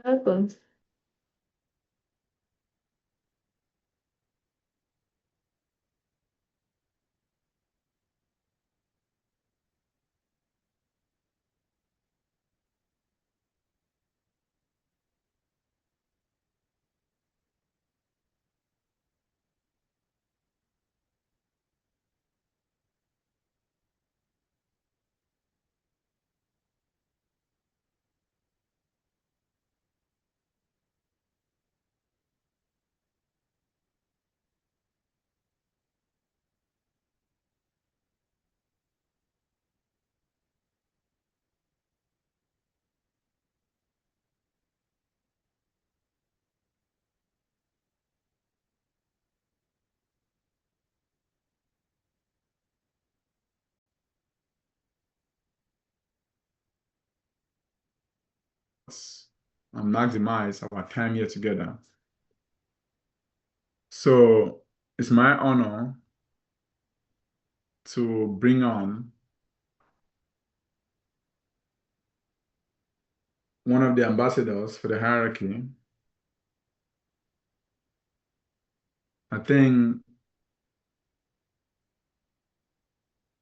Welcome. And maximize our time here together. So it's my honor to bring on one of the ambassadors for the hierarchy. I think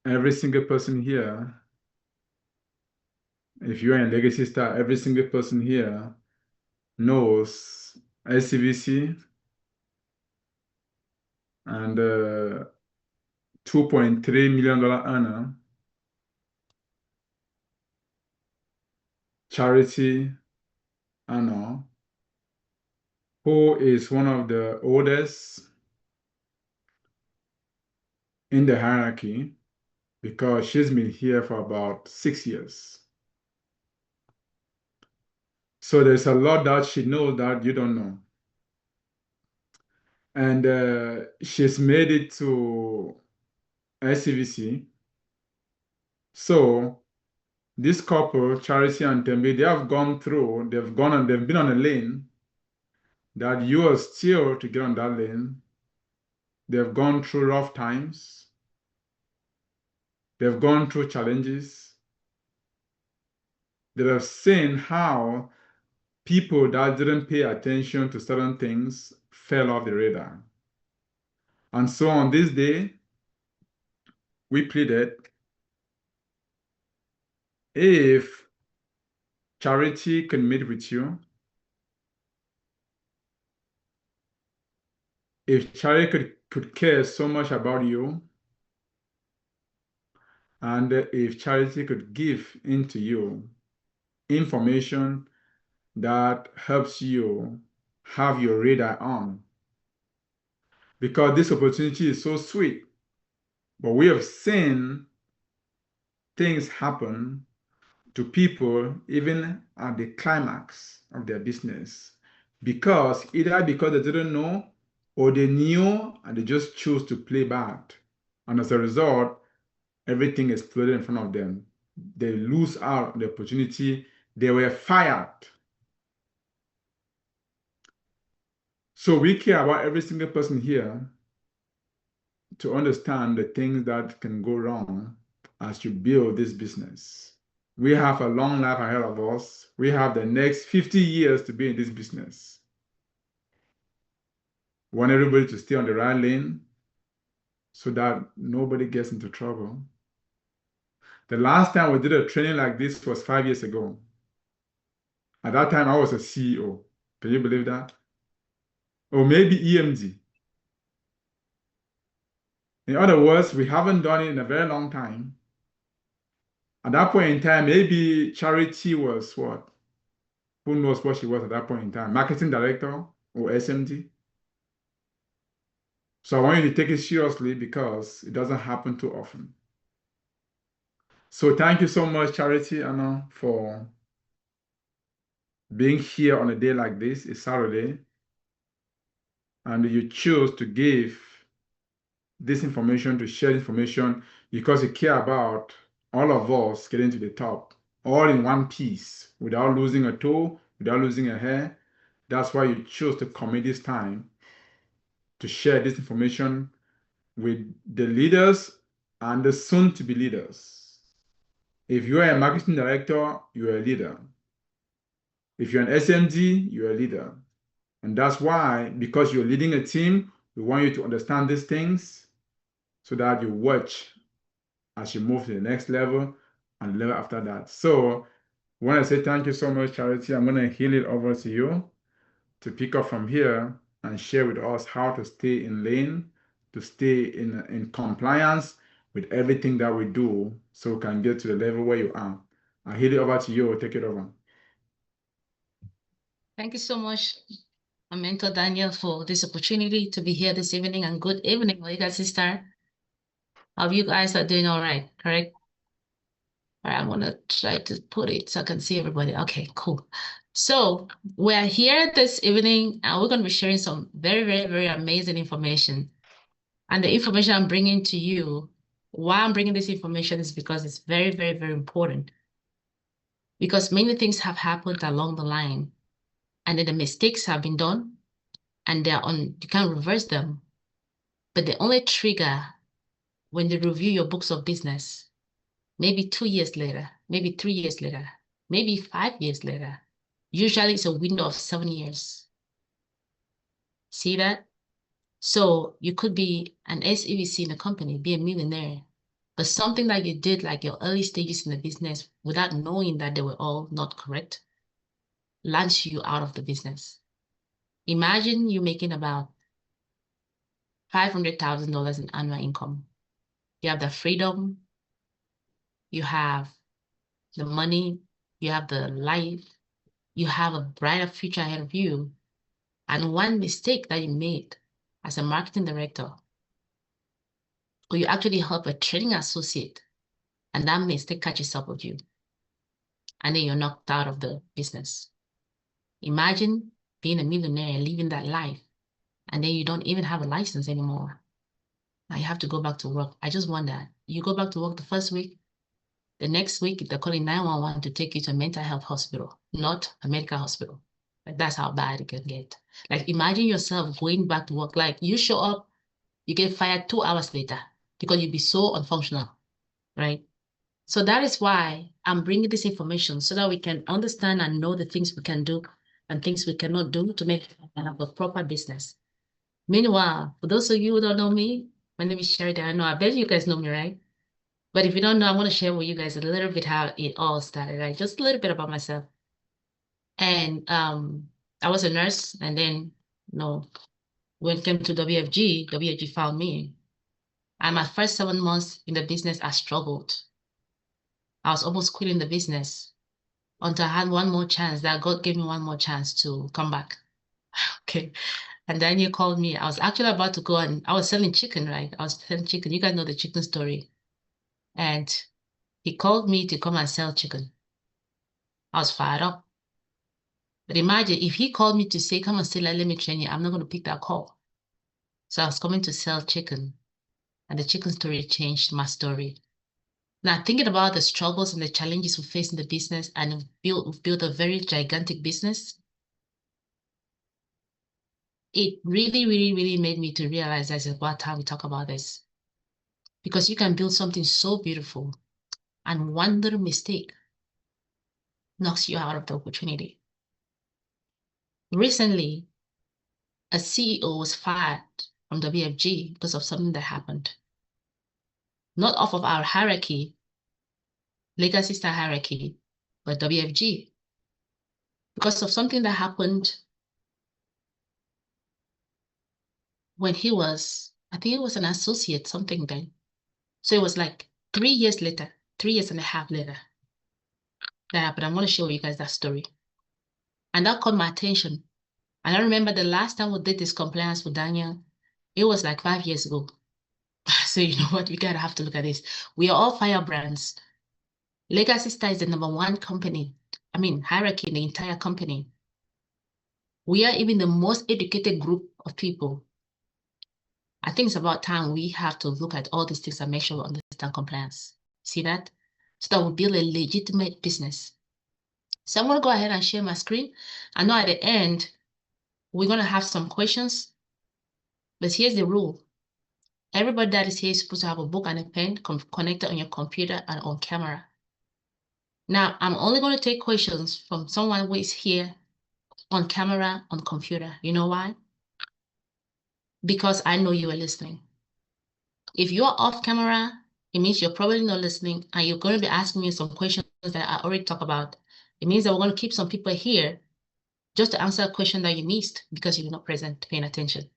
every single person here, if you're in Legacy Star, every single person here knows SCVC and $2.3 million earner, Charity Ano, who is one of the oldest in the hierarchy because she's been here for about 6 years. So there's a lot that she knows that you don't know. And she's made it to SCVC. So this couple, Charity and Tembe, they've been on a lane that you are still to get on that lane. They've gone through rough times. They've gone through challenges. They have seen how people that didn't pay attention to certain things fell off the radar. And so on this day, we pleaded if Charity can meet with you, if Charity could care so much about you, and if Charity could give into you information that helps you have your radar on, because this opportunity is so sweet. But we have seen things happen to people even at the climax of their business either because they didn't know or they knew and they just chose to play bad. And as a result, everything exploded in front of them. They lose out on the opportunity. They were fired. So we care about every single person here to understand the things that can go wrong as you build this business. We have a long life ahead of us. We have the next 50 years to be in this business. We want everybody to stay on the right lane so that nobody gets into trouble. The last time we did a training like this was 5 years ago. At that time, I was a CEO. Can you believe that? Or maybe EMD. In other words, we haven't done it in a very long time. At that point in time, maybe Charity was what? Who knows what she was at that point in time? Marketing director or SMD? So I want you to take it seriously because it doesn't happen too often. So thank you so much, Charity Anna, for being here on a day like this. It's Saturday, and you choose to give this information, to share information because you care about all of us getting to the top, all in one piece, without losing a toe, without losing a hair. That's why you choose to commit this time to share this information with the leaders and the soon to be leaders. If you are a marketing director, you are a leader. If you're an SMD, you're a leader. And that's why, because you're leading a team, we want you to understand these things so that you watch as you move to the next level and level after that. So I want to say thank you so much, Charity. I'm going to hand it over to you to pick up from here and share with us how to stay in lane, to stay in compliance with everything that we do so we can get to the level where you are. I'll hand it over to you. Take it over. Thank you so much, my mentor Daniel, for this opportunity to be here this evening, and good evening, Legal Sister. Hope you guys are doing all right, correct? All right, I'm gonna try to put it so I can see everybody. Okay, cool. So we're here this evening and we're gonna be sharing some very, very, very amazing information. And the information I'm bringing to you, why I'm bringing this information is because it's very, very, very important. Because many things have happened along the line, and then the mistakes have been done, and you can't reverse them. But they only trigger when they review your books of business, maybe 2 years later, maybe 3 years later, maybe 5 years later. Usually it's a window of 7 years. See that? So you could be an SEVC in a company, be a millionaire, but something that you did like your early stages in the business without knowing that they were all not correct, launch you out of the business. Imagine you making about $500,000 in annual income. You have the freedom, you have the money, you have the life, you have a brighter future ahead of you. And one mistake that you made as a marketing director, or you actually help a trading associate, and that mistake catches up with you, and then you're knocked out of the business. Imagine being a millionaire and living that life, and then you don't even have a license anymore. Now you have to go back to work. I just wonder, you go back to work the first week, the next week they're calling 911 to take you to a mental health hospital, not a medical hospital. Like that's how bad it can get. Like imagine yourself going back to work, like you show up, you get fired 2 hours later because you'd be so unfunctional, right? So that is why I'm bringing this information so that we can understand and know the things we can do and things we cannot do to make a proper business. Meanwhile, for those of you who don't know me, my name is Sheridan. I know, I bet you guys know me, right? But if you don't know, I want to share with you guys a little bit how it all started, right? Just a little bit about myself. And I was a nurse, and then, when it came to WFG found me. And my first 7 months in the business, I struggled. I was almost quitting the business until I had one more chance, that God gave me one more chance to come back. Okay. And then you called me. I was actually about to go, and I was selling chicken, right? I was selling chicken. You guys know the chicken story. And he called me to come and sell chicken. I was fired up. But imagine if he called me to say, come and sell, let me train you, I'm not going to pick that call. So I was coming to sell chicken, and the chicken story changed my story. Now, thinking about the struggles and the challenges we face in the business, and we've built a very gigantic business, it really, really, really made me to realize that it's about time we talk about this. Because you can build something so beautiful, and one little mistake knocks you out of the opportunity. Recently, a CEO was fired from WFG because of something that happened. Not off of our hierarchy, legacy style hierarchy, but WFG. Because of something that happened when he was, I think it was an associate, something then. So it was like 3 years later, 3.5 years later, that happened. I'm going to show you guys that story. And that caught my attention. And I remember the last time we did this compliance with Daniel, it was like 5 years ago. So you know what, we gotta have to look at this. We are all firebrands. Legacy Star is the #1 company. I mean, hierarchy in the entire company. We are even the most educated group of people. I think it's about time we have to look at all these things and make sure we understand compliance. See that? So that we build a legitimate business. So I'm gonna go ahead and share my screen. I know at the end, we're gonna have some questions, but here's the rule. Everybody that is here is supposed to have a book and a pen connected on your computer and on camera. Now, I'm only going to take questions from someone who is here on camera, on computer. You know why? Because I know you are listening. If you're off camera, it means you're probably not listening and you're going to be asking me some questions that I already talked about. It means that we're going to keep some people here just to answer a question that you missed because you're not present, paying attention.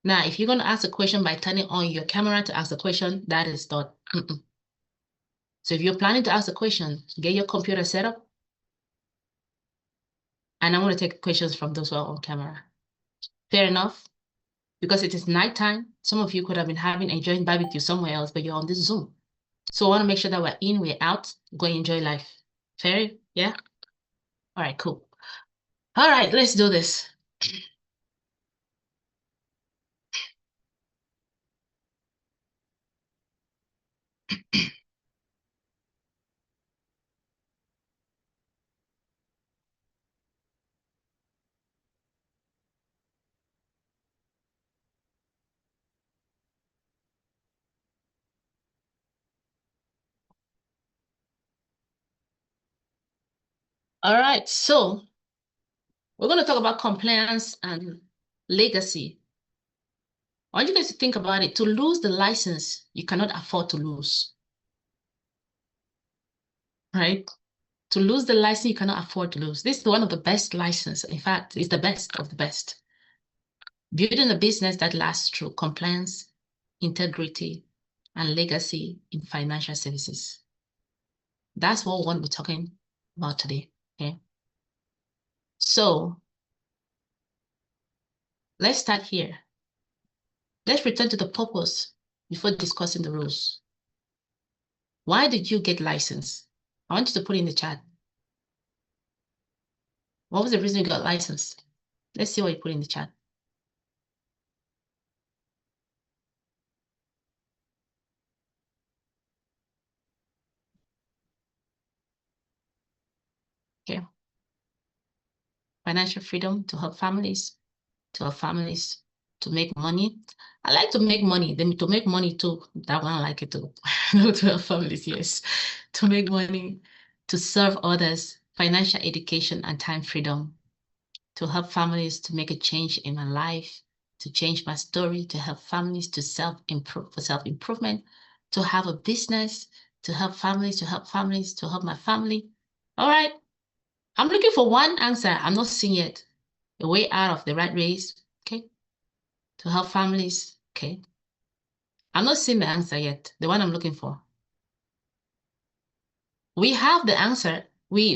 Now, if you're going to ask a question by turning on your camera to ask a question, that is not. So if you're planning to ask a question, get your computer set up. And I'm going to take questions from those who are on camera. Fair enough? Because it is nighttime. Some of you could have been enjoying barbecue somewhere else, but you're on this Zoom. So I want to make sure that we're in, we're out, go enjoy life. Fair? Yeah? All right, cool. All right, let's do this. All right, so we're going to talk about compliance and legacy. I want you guys to think about it. To lose the license, you cannot afford to lose. Right? To lose the license, you cannot afford to lose. This is one of the best licenses. In fact, it's the best of the best. Building a business that lasts through compliance, integrity, and legacy in financial services. That's what we're going to be talking about today. Okay. So let's start here. Let's return to the purpose before discussing the rules. Why did you get licensed? I want you to put in the chat. What was the reason you got licensed? Let's see what you put in the chat. Okay. Financial freedom to help families, to make money. I like to make money. Then to make money too. That one I like it too. Not to help families, yes. To make money, to serve others, financial education and time freedom, to help families to make a change in my life, to change my story, to help families to self-improve for self-improvement, to have a business, to help families, to help my family. All right. I'm looking for one answer. I'm not seeing it. A way out of the rat race. Okay. To help families. Okay. I'm not seeing the answer yet. The one I'm looking for. We have the answer. We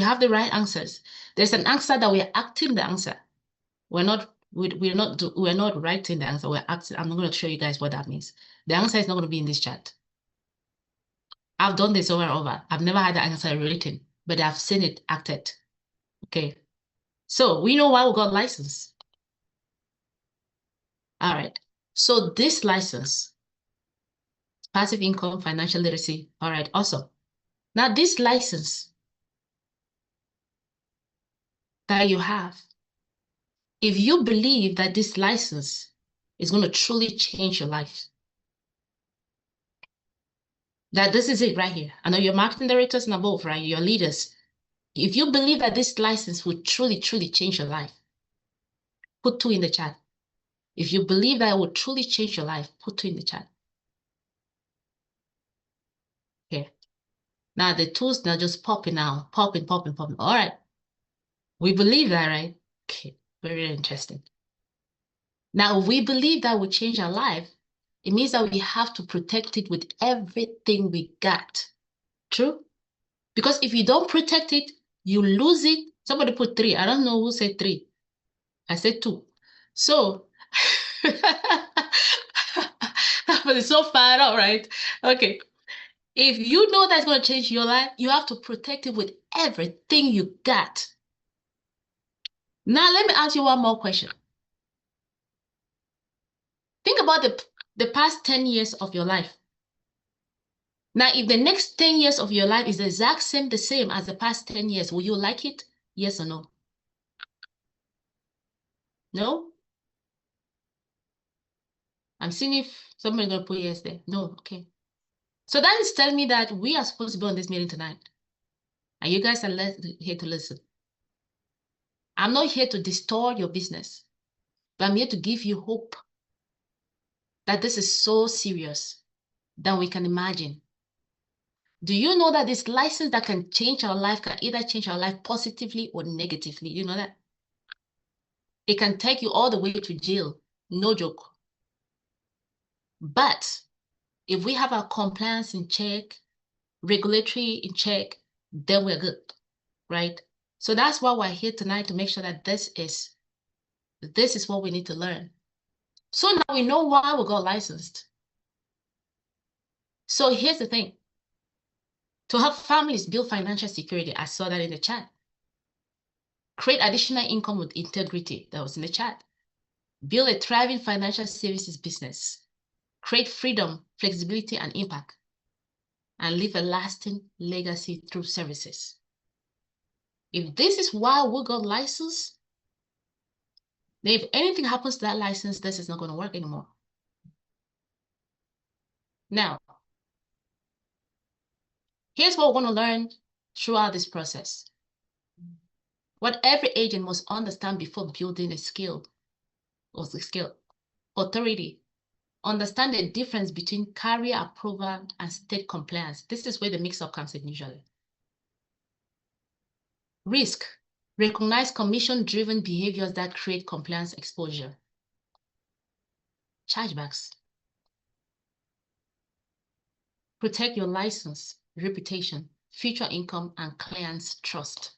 have the right answers. There's an answer that we're acting the answer. We're not writing the answer. We're acting. I'm not going to show you guys what that means. The answer is not going to be in this chat. I've done this over and over. I've never had the answer written, but I've seen it acted. Okay. So we know why we got licensed. All right. So this license, passive income, financial literacy. All right, awesome. Now this license that you have, if you believe that this license is going to truly change your life, that this is it right here. I know your marketing directors and above, right? Your leaders. If you believe that this license will truly, truly change your life, put 2 in the chat. If you believe that it will truly change your life, put 2 in the chat. Okay. Now the 2s now just popping now, popping. All right. We believe that, right? Okay. Very interesting. Now, if we believe that will change our life, it means that we have to protect it with everything we got. True? Because if you don't protect it, you lose it. Somebody put 3. I don't know who said 3. I said 2. So, but it's so far out, right? Okay. If you know that's going to change your life, you have to protect it with everything you got. Now, let me ask you one more question. Think about the past 10 years of your life. Now, if the next 10 years of your life is the same as the past 10 years, will you like it? Yes or no? No? I'm seeing if somebody's going to put yes there. No, okay. So that is telling me that we are supposed to be on this meeting tonight. And you guys are here to listen. I'm not here to distort your business, but I'm here to give you hope that this is so serious than we can imagine. Do you know that this license that can change our life can either change our life positively or negatively? You know that? It can take you all the way to jail. No joke. But if we have our compliance in check, regulatory in check, then we're good, right? So that's why we're here tonight, to make sure that this is what we need to learn. So now we know why we got licensed. So here's the thing. To help families build financial security, I saw that in the chat. Create additional income with integrity, that was in the chat. Build a thriving financial services business. Create freedom, flexibility, and impact. And leave a lasting legacy through services. If this is why we got licensed, then if anything happens to that license, this is not going to work anymore. Now, here's what we're going to learn throughout this process. What every agent must understand before building a skill, or the skill, authority. Understand the difference between carrier approval and state compliance. This is where the mix-up comes in usually. Risk. Recognize commission-driven behaviors that create compliance exposure. Chargebacks. Protect your license, reputation, future income, and clients' trust.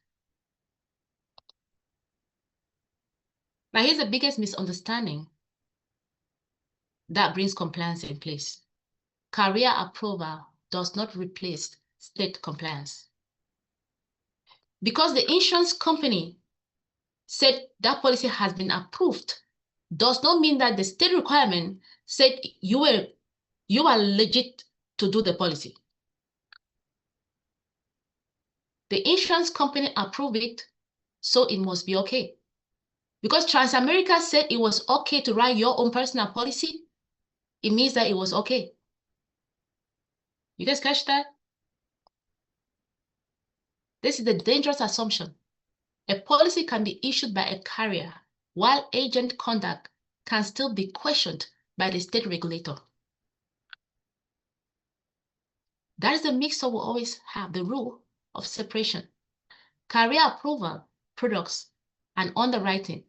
Now, here's the biggest misunderstanding that brings compliance in place. Carrier approval does not replace state compliance. Because the insurance company said that policy has been approved, does not mean that the state requirement said you are legit to do the policy. The insurance company approved it, so it must be okay. Because Transamerica said it was okay to write your own personal policy, it means that it was okay. You guys catch that? This is the dangerous assumption. A policy can be issued by a carrier, while agent conduct can still be questioned by the state regulator. That is the mix-up we always have, the rule of separation. Carrier approval, products, and underwriting.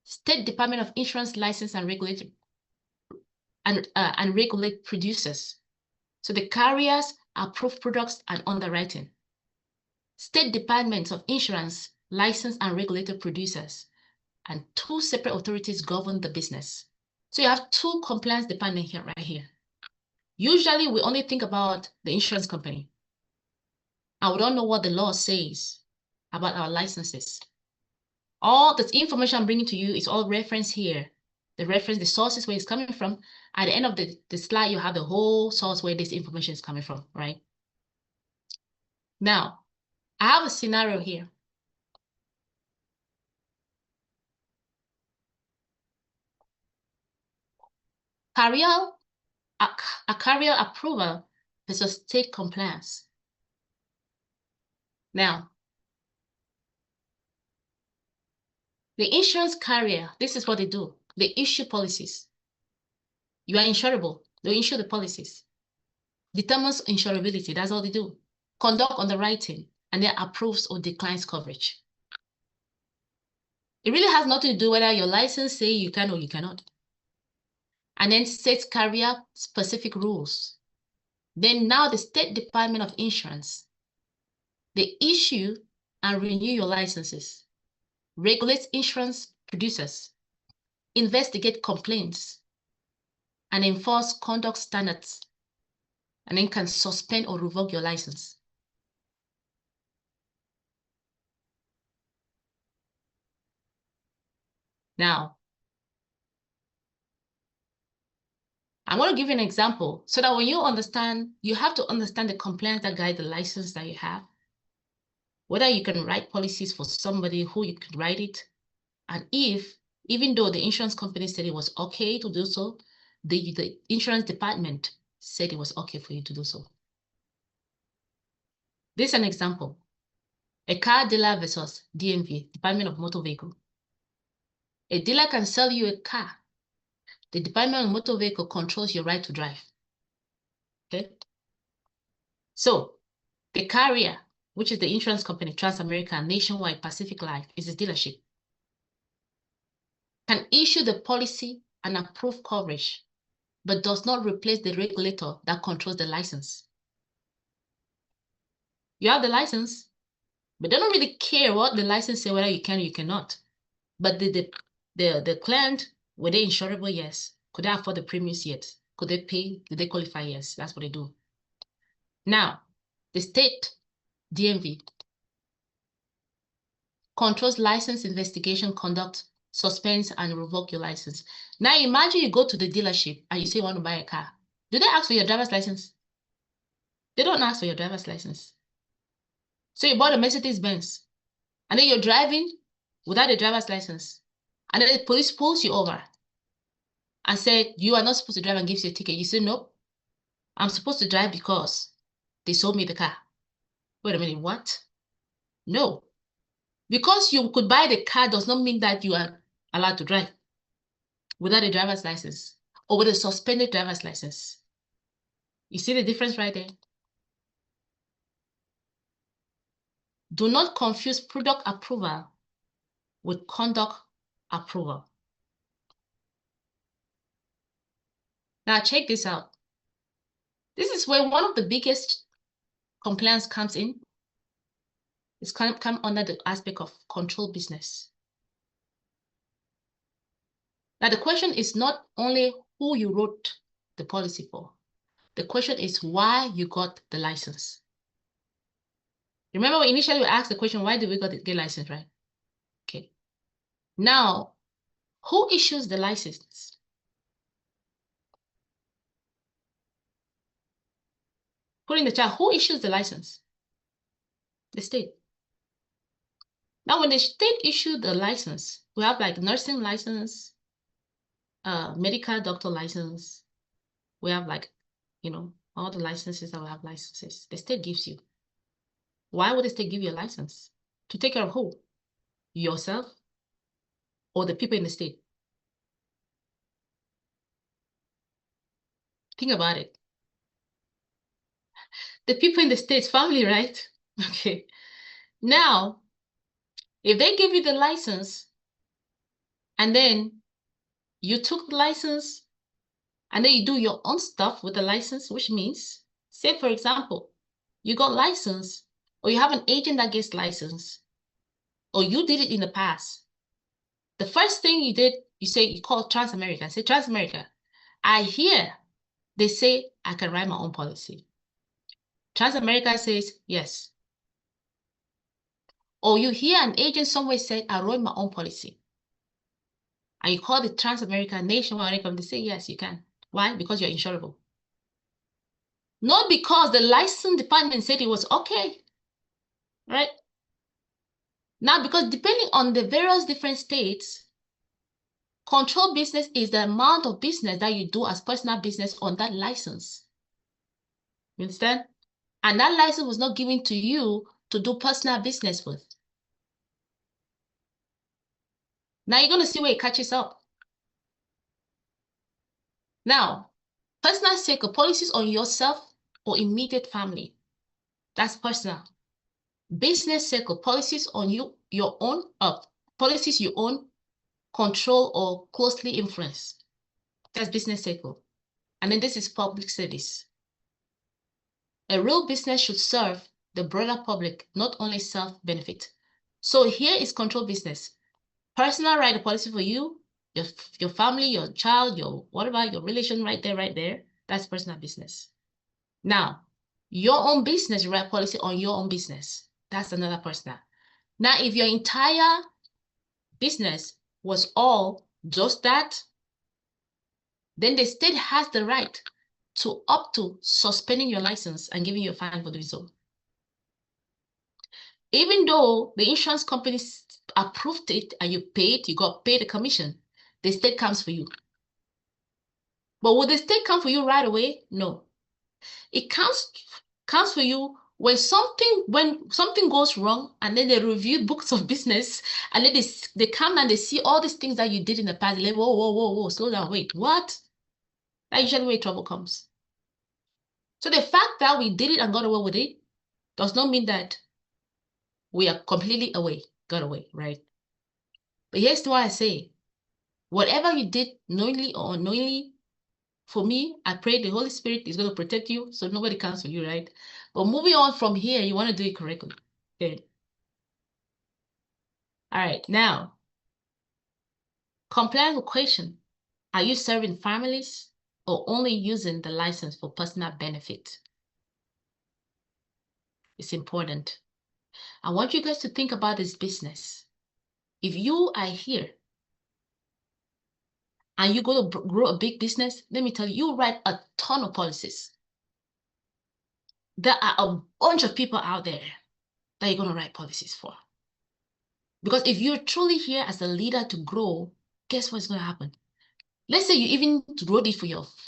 State Department of Insurance license and regulate producers. So the carriers approve products and underwriting. State Departments of Insurance license and regulated producers, and two separate authorities govern the business. So you have two compliance departments here, right here. Usually we only think about the insurance company, and we don't know what the law says about our licenses. All this information I'm bringing to you is all referenced here. The sources where it's coming from. At the end of the slide, you have the whole source where this information is coming from, right? Now, I have a scenario here. A carrier approval versus state compliance. Now, the insurance carrier, this is what they do. They issue policies. You are insurable. They issue the policies. Determines insurability. That's all they do. Conduct underwriting, and then approves or declines coverage. It really has nothing to do whether your license say you can or you cannot. And then sets carrier specific rules. Then now the State Department of Insurance, they issue and renew your licenses, regulates insurance producers, investigate complaints, and enforce conduct standards, and then can suspend or revoke your license. Now, I want to give you an example so that when you understand, you have to understand the compliance that guide the license that you have, whether you can write policies for somebody who you can write it, and even though the insurance company said it was okay to do so, the insurance department said it was okay for you to do so. This is an example. A car dealer versus DMV, Department of Motor Vehicle. A dealer can sell you a car. The Department of Motor Vehicle controls your right to drive. Okay? So, the carrier, which is the insurance company, Transamerica, Nationwide, Pacific Life, is a dealership, can issue the policy and approve coverage, but does not replace the regulator that controls the license. You have the license, but they don't really care what the license says, whether you can or you cannot. But the client, were they insurable? Yes. Could they afford the premiums? Yes. Could they pay? Did they qualify? Yes. That's what they do. Now, the state DMV controls license investigation, conduct, suspends, and revoke your license. Now, imagine you go to the dealership and you say you want to buy a car. Do they ask for your driver's license? They don't ask for your driver's license. So you bought a Mercedes-Benz, and then you're driving without a driver's license. And then the police pulls you over and said, you are not supposed to drive, and gives you a ticket. You say, nope, I'm supposed to drive because they sold me the car. Wait a minute, what? No. Because you could buy the car does not mean that you are allowed to drive without a driver's license or with a suspended driver's license. You see the difference right there? Do not confuse product approval with conduct approval. Now check this out. This is where one of the biggest compliance comes in. It's come under the aspect of control business. Now the question is not only who you wrote the policy for. The question is why you got the license. Remember, initially we asked the question, why did we get license, right? Okay. Now, who issues the license? Put in the chat, who issues the license? The state. Now, when the state issues the license, we have like nursing license, medical doctor license. We have like, you know, all the licenses that we have licenses. The state gives you. Why would the state give you a license? To take care of who? Yourself or the people in the state? Think about it. The people in the state's family, right? Okay. Now, if they give you the license and then you took the license and then you do your own stuff with the license, which means, say, for example, you got license or you have an agent that gets license or you did it in the past. The first thing you did, you call Transamerica and say, Transamerica, I hear they say I can write my own policy. Transamerica says, yes. Or you hear an agent somewhere say, I wrote my own policy. And you call the Transamerica Nationwide, they say, yes, you can. Why? Because you're insurable. Not because the license department said it was okay, right? Now, because depending on the various different states, control business is the amount of business that you do as personal business on that license. You understand? And that license was not given to you to do personal business with. Now you're going to see where it catches up. Now, personal circle policies on yourself or immediate family. That's personal. Business circle policies on you, your own, policies you own, control, or closely influence. That's business circle. And then this is public service. A real business should serve the broader public, not only self-benefit. So here is control business. Personal right, a policy for you, your family, your child, your whatever, your relation right there. That's personal business. Now, your own business, you write policy on your own business. That's another personal. Now, if your entire business was all just that, then the state has the right to up to suspending your license and giving you a fine for doing so. Even though the insurance companies approved it and you paid, you got paid a commission, the state comes for you. But will the state come for you right away? No. It comes for you when something goes wrong, and then they review books of business, and then they come and they see all these things that you did in the past. They're like, whoa, slow down, wait, what? That's usually where trouble comes. So the fact that we did it and got away with it does not mean that we are completely got away, right? But here's what I say. Whatever you did, knowingly or unknowingly, for me, I pray the Holy Spirit is going to protect you so nobody comes for you, right? But moving on from here, you want to do it correctly. Good. All right, now, compliance question. Are you serving families or only using the license for personal benefit? It's important. I want you guys to think about this business. If you are here and you're going to grow a big business, let me tell you, you write a ton of policies. There are a bunch of people out there that you're going to write policies for. Because if you're truly here as a leader to grow, guess what's going to happen? Let's say you even wrote it for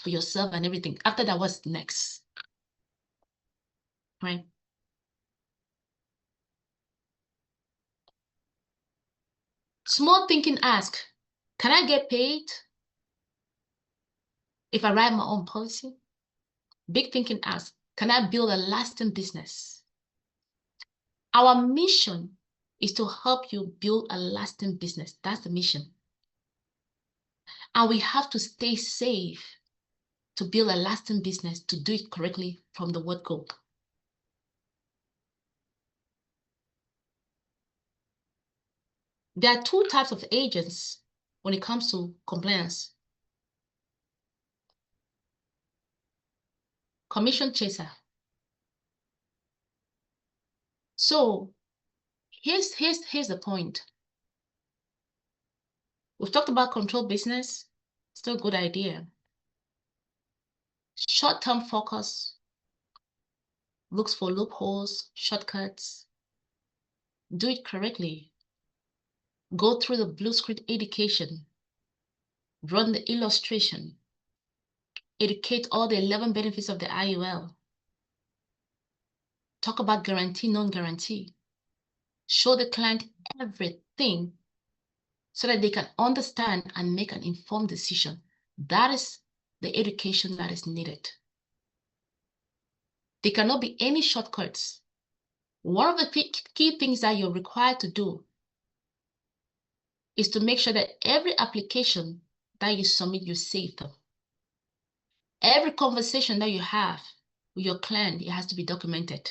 yourself and everything. After that, what's next? Right? Small thinking ask, can I get paid if I write my own policy? Big thinking ask, can I build a lasting business? Our mission is to help you build a lasting business. That's the mission. And we have to stay safe to build a lasting business, to do it correctly from the word go. There are two types of agents when it comes to compliance. Commission chaser. So here's the point. We've talked about control business. Still a good idea. Short-term focus looks for loopholes, shortcuts. Do it correctly. Go through the blue screen education. Run the illustration. Educate all the 11 benefits of the IUL. Talk about guarantee, non-guarantee. Show the client everything so that they can understand and make an informed decision. That is the education that is needed. There cannot be any shortcuts. One of the key things that you're required to do is to make sure that every application that you submit, you save them. Every conversation that you have with your client, it has to be documented.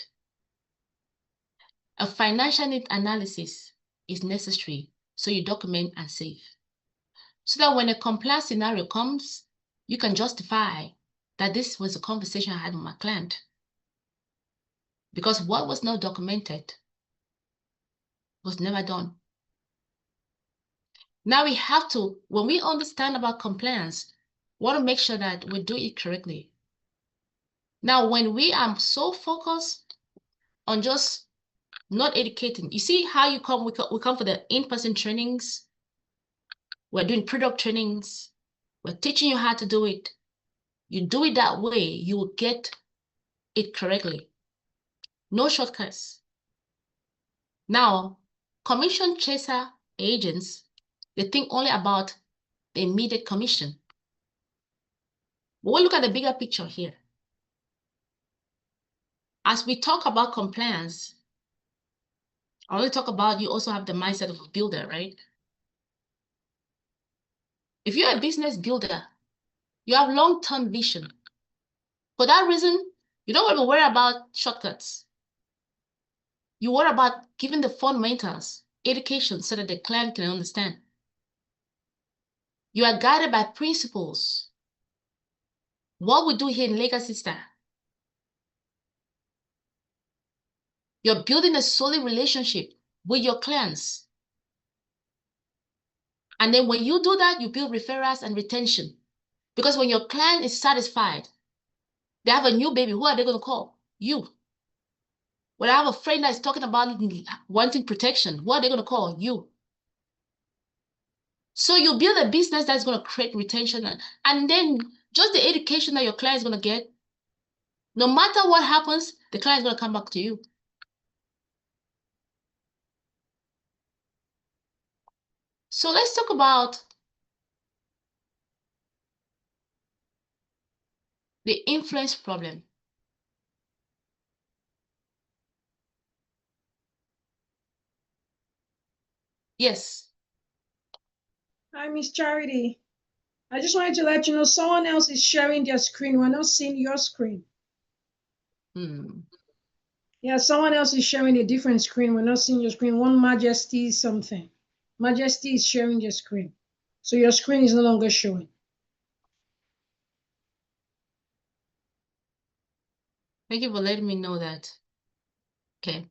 A financial need analysis is necessary, so you document and save. So that when a compliance scenario comes, you can justify that this was a conversation I had with my client. Because what was not documented was never done. Now we have to, when we understand about compliance, we want to make sure that we do it correctly. Now, when we are so focused on just not educating, you see how we come for the in-person trainings. We're doing product trainings. We're teaching you how to do it. You do it that way, you will get it correctly. No shortcuts. Now, commission chaser agents, they think only about the immediate commission. But we'll look at the bigger picture here. As we talk about compliance, I only talk about you also have the mindset of a builder, right? If you're a business builder, you have long-term vision. For that reason, you don't want to worry about shortcuts. You worry about giving the fundamentals, education, so that the client can understand. You are guided by principles. What we do here in Legacy Star, you're building a solid relationship with your clients. And then when you do that, you build referrals and retention. Because when your client is satisfied, they have a new baby, who are they going to call? You. When I have a friend that is talking about wanting protection, who are they going to call? You. So you build a business that's going to create retention. And then just the education that your client is going to get, no matter what happens, the client is going to come back to you. So let's talk about the influence problem. Yes. Hi, Miss Charity. I just wanted to let you know someone else is sharing their screen. We're not seeing your screen. Yeah, someone else is sharing a different screen. We're not seeing your screen. One Majesty something. Majesty is sharing their screen. So your screen is no longer showing. Thank you for letting me know that. Okay.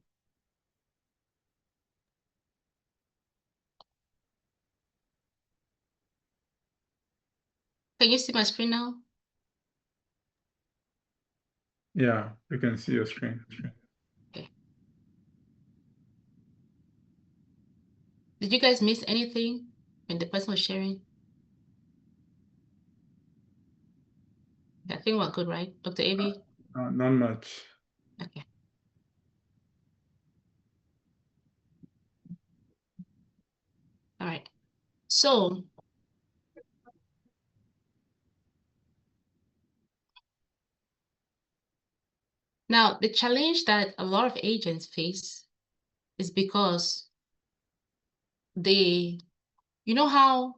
Can you see my screen now? Yeah, you can see your screen. Okay. Did you guys miss anything when the person was sharing? I think we're good, right? Dr. Avi? Not much. Okay. All right. So now the challenge that a lot of agents face is because they, you know how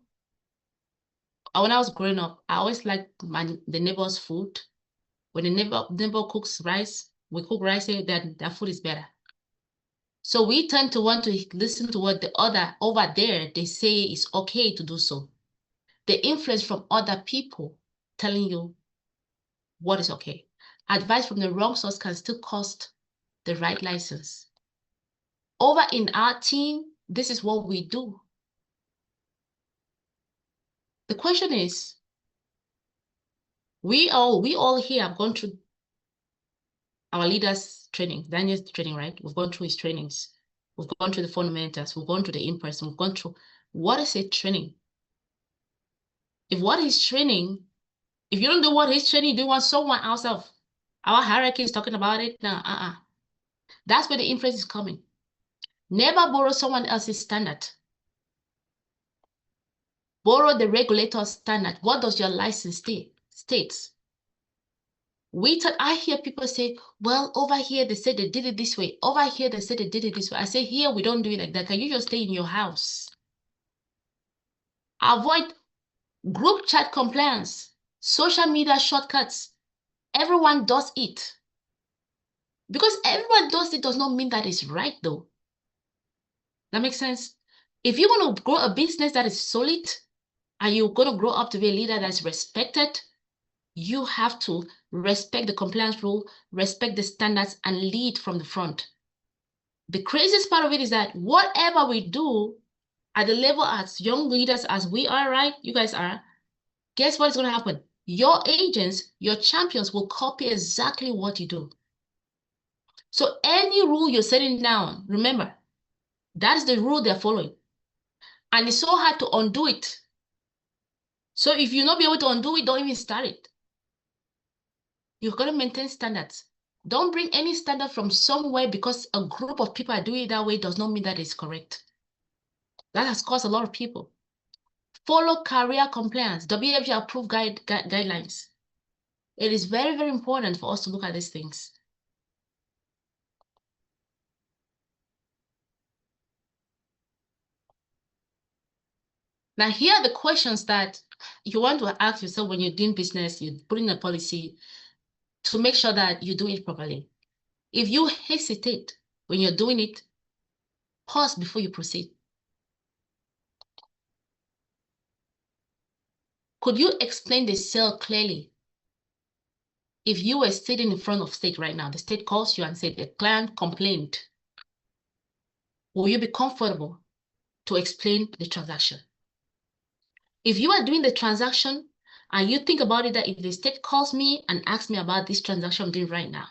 when I was growing up, I always liked the neighbor's food. When the neighbor cooks rice, we cook rice here, then that food is better. So we tend to want to listen to what the other over there, they say is okay to do so. The influence from other people telling you what is okay. Advice from the wrong source can still cost the right license. Over in our team, this is what we do. The question is, we all here have gone through our leaders training, Daniel's training, right? We've gone through his trainings. We've gone through the fundamentals. We've gone through the in-person. We've gone through, what is a training? If what he's training, if you don't do what he's training, you do want someone else of our hierarchy is talking about it. No, That's where the influence is coming. Never borrow someone else's standard. Borrow the regulator's standard. What does your license states? I hear people say, well, over here they said they did it this way. Over here they said they did it this way. I say, here we don't do it like that. Can you just stay in your house? Avoid group chat compliance, social media shortcuts. Everyone does it. Because everyone does it does not mean that it's right, though. That makes sense? If you want to grow a business that is solid and you're going to grow up to be a leader that's respected, you have to respect the compliance rule, respect the standards, and lead from the front. The craziest part of it is that whatever we do at the level as young leaders as we are, right? You guys are, guess what is going to happen? Your agents, your champions will copy exactly what you do. So any rule you're setting down, remember, that's the rule they're following. And it's so hard to undo it. So if you not be able to undo it, don't even start it. You've got to maintain standards. Don't bring any standard from somewhere because a group of people are doing it that way does not mean that it's correct. That has caused a lot of people. Follow career compliance, WFG approved guidelines. It is very, very important for us to look at these things. Now, here are the questions that you want to ask yourself when you're doing business, you're putting a policy to make sure that you do it properly. If you hesitate when you're doing it, pause before you proceed. Could you explain the sale clearly? If you were sitting in front of state right now, the state calls you and said the client complained, will you be comfortable to explain the transaction? If you are doing the transaction and you think about it that if the state calls me and asks me about this transaction I'm doing right now,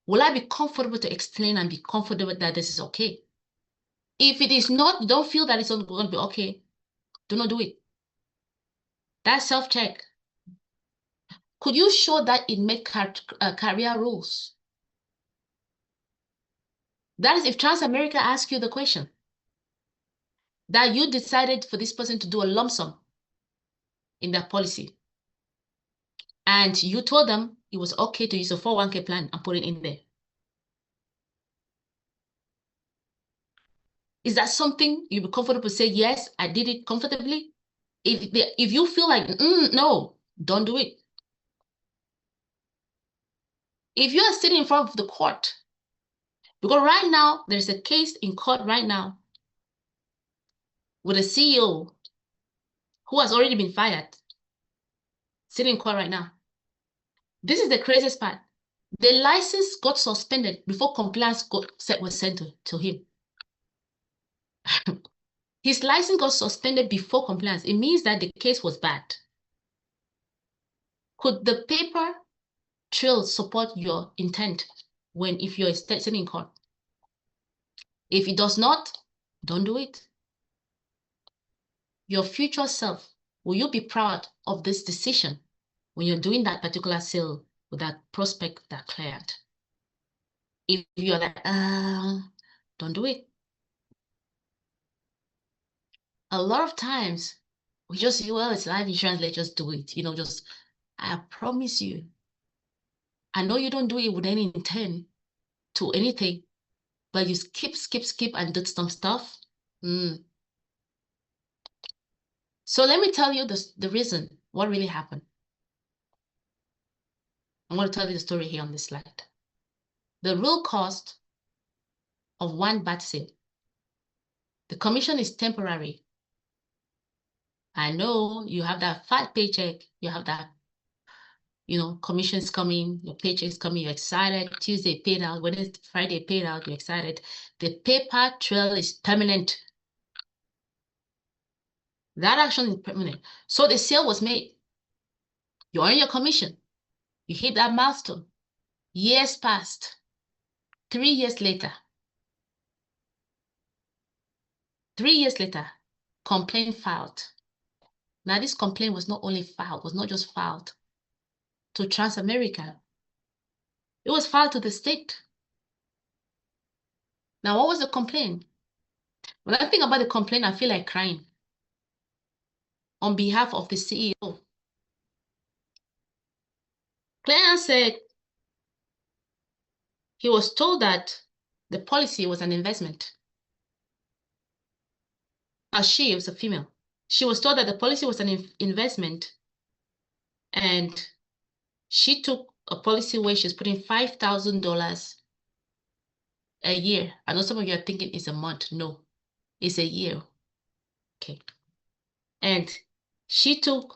will I be comfortable to explain and be comfortable that this is okay? If it is not, you don't feel that it's going to be okay, do not do it. That's self-check. Could you show that it met career rules? That is if Transamerica asks you the question that you decided for this person to do a lump sum in their policy, and you told them it was okay to use a 401k plan and put it in there. Is that something you'd be comfortable to say, yes, I did it comfortably? If you feel like, no, don't do it. If you are sitting in front of the court, because right now, there's a case in court right now with a CEO who has already been fired, sitting in court right now. This is the craziest part. The license got suspended before compliance was sent to him. His license got suspended before compliance. It means that the case was bad. Could the paper trail support your intent if you're sitting in court? If it does not, don't do it. Your future self, will you be proud of this decision when you're doing that particular sale with that prospect, that client? If you're like, don't do it. A lot of times we just say, well, it's life insurance, let's just do it. I promise you, I know you don't do it with any intent to anything, but you skip and did some stuff. So let me tell you the reason, what really happened. I'm going to tell you the story here on this slide. The real cost of one bad sale. The commission is temporary. I know you have that fat paycheck, you have that, commission's coming, your paycheck's coming, you're excited. Tuesday paid out, Wednesday, Friday paid out, you're excited. The paper trail is permanent. That action is permanent. So the sale was made. You earn your commission. You hit that milestone. Years passed. 3 years later. 3 years later, complaint filed. Now, this complaint was not just filed to Transamerica. It was filed to the state. Now, what was the complaint? When I think about the complaint, I feel like crying on behalf of the CEO. Client said he was told that the policy was an investment. She was a female. She was told that the policy was an investment, and she took a policy where she's putting $5,000 a year. I know some of you are thinking it's a month. No, it's a year. Okay. And she took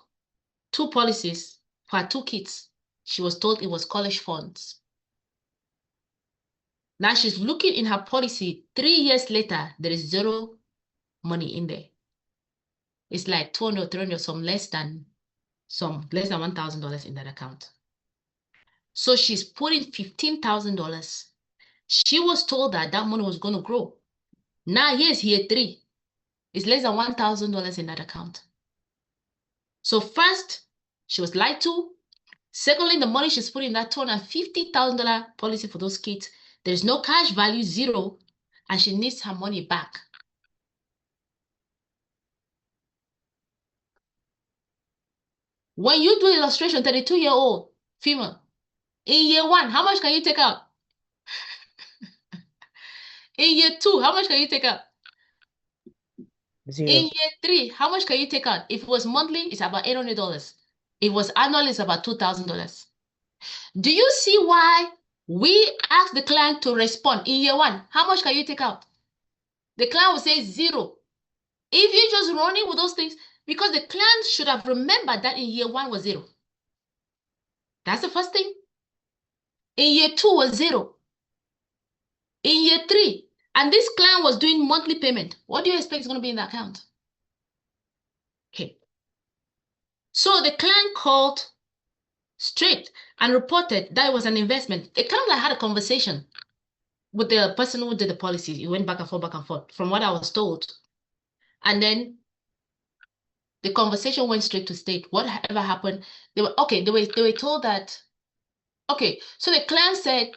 2 policies for her 2 kids. She was told it was college funds. Now she's looking in her policy. 3 years later, there is 0 money in there. It's like 200, 300, less than $1,000 in that account. So she's putting $15,000. She was told that money was going to grow. Now here's year 3. It's less than $1,000 in that account. So first, she was lied to. Secondly, the money she's putting in that $250,000 policy for those kids, there's no cash value, 0, and she needs her money back. When you do illustration, 32-year-old female, in year 1, how much can you take out? In year 2, how much can you take out? 0. In year 3, how much can you take out? If it was monthly, it's about $800. If it was annual, it's about $2,000. Do you see why we ask the client to respond in year 1? How much can you take out? The client will say 0. If you just running with those things, because the client should have remembered that in year 1 was 0. That's the first thing. In year 2 was 0. In year 3, and this client was doing monthly payment. What do you expect is going to be in the account? Okay. So the client called straight and reported that it was an investment. They kind of like had a conversation with the person who did the policy. It went back and forth, from what I was told. And then the conversation went straight to state. Whatever happened, they were told that, okay, so the client said,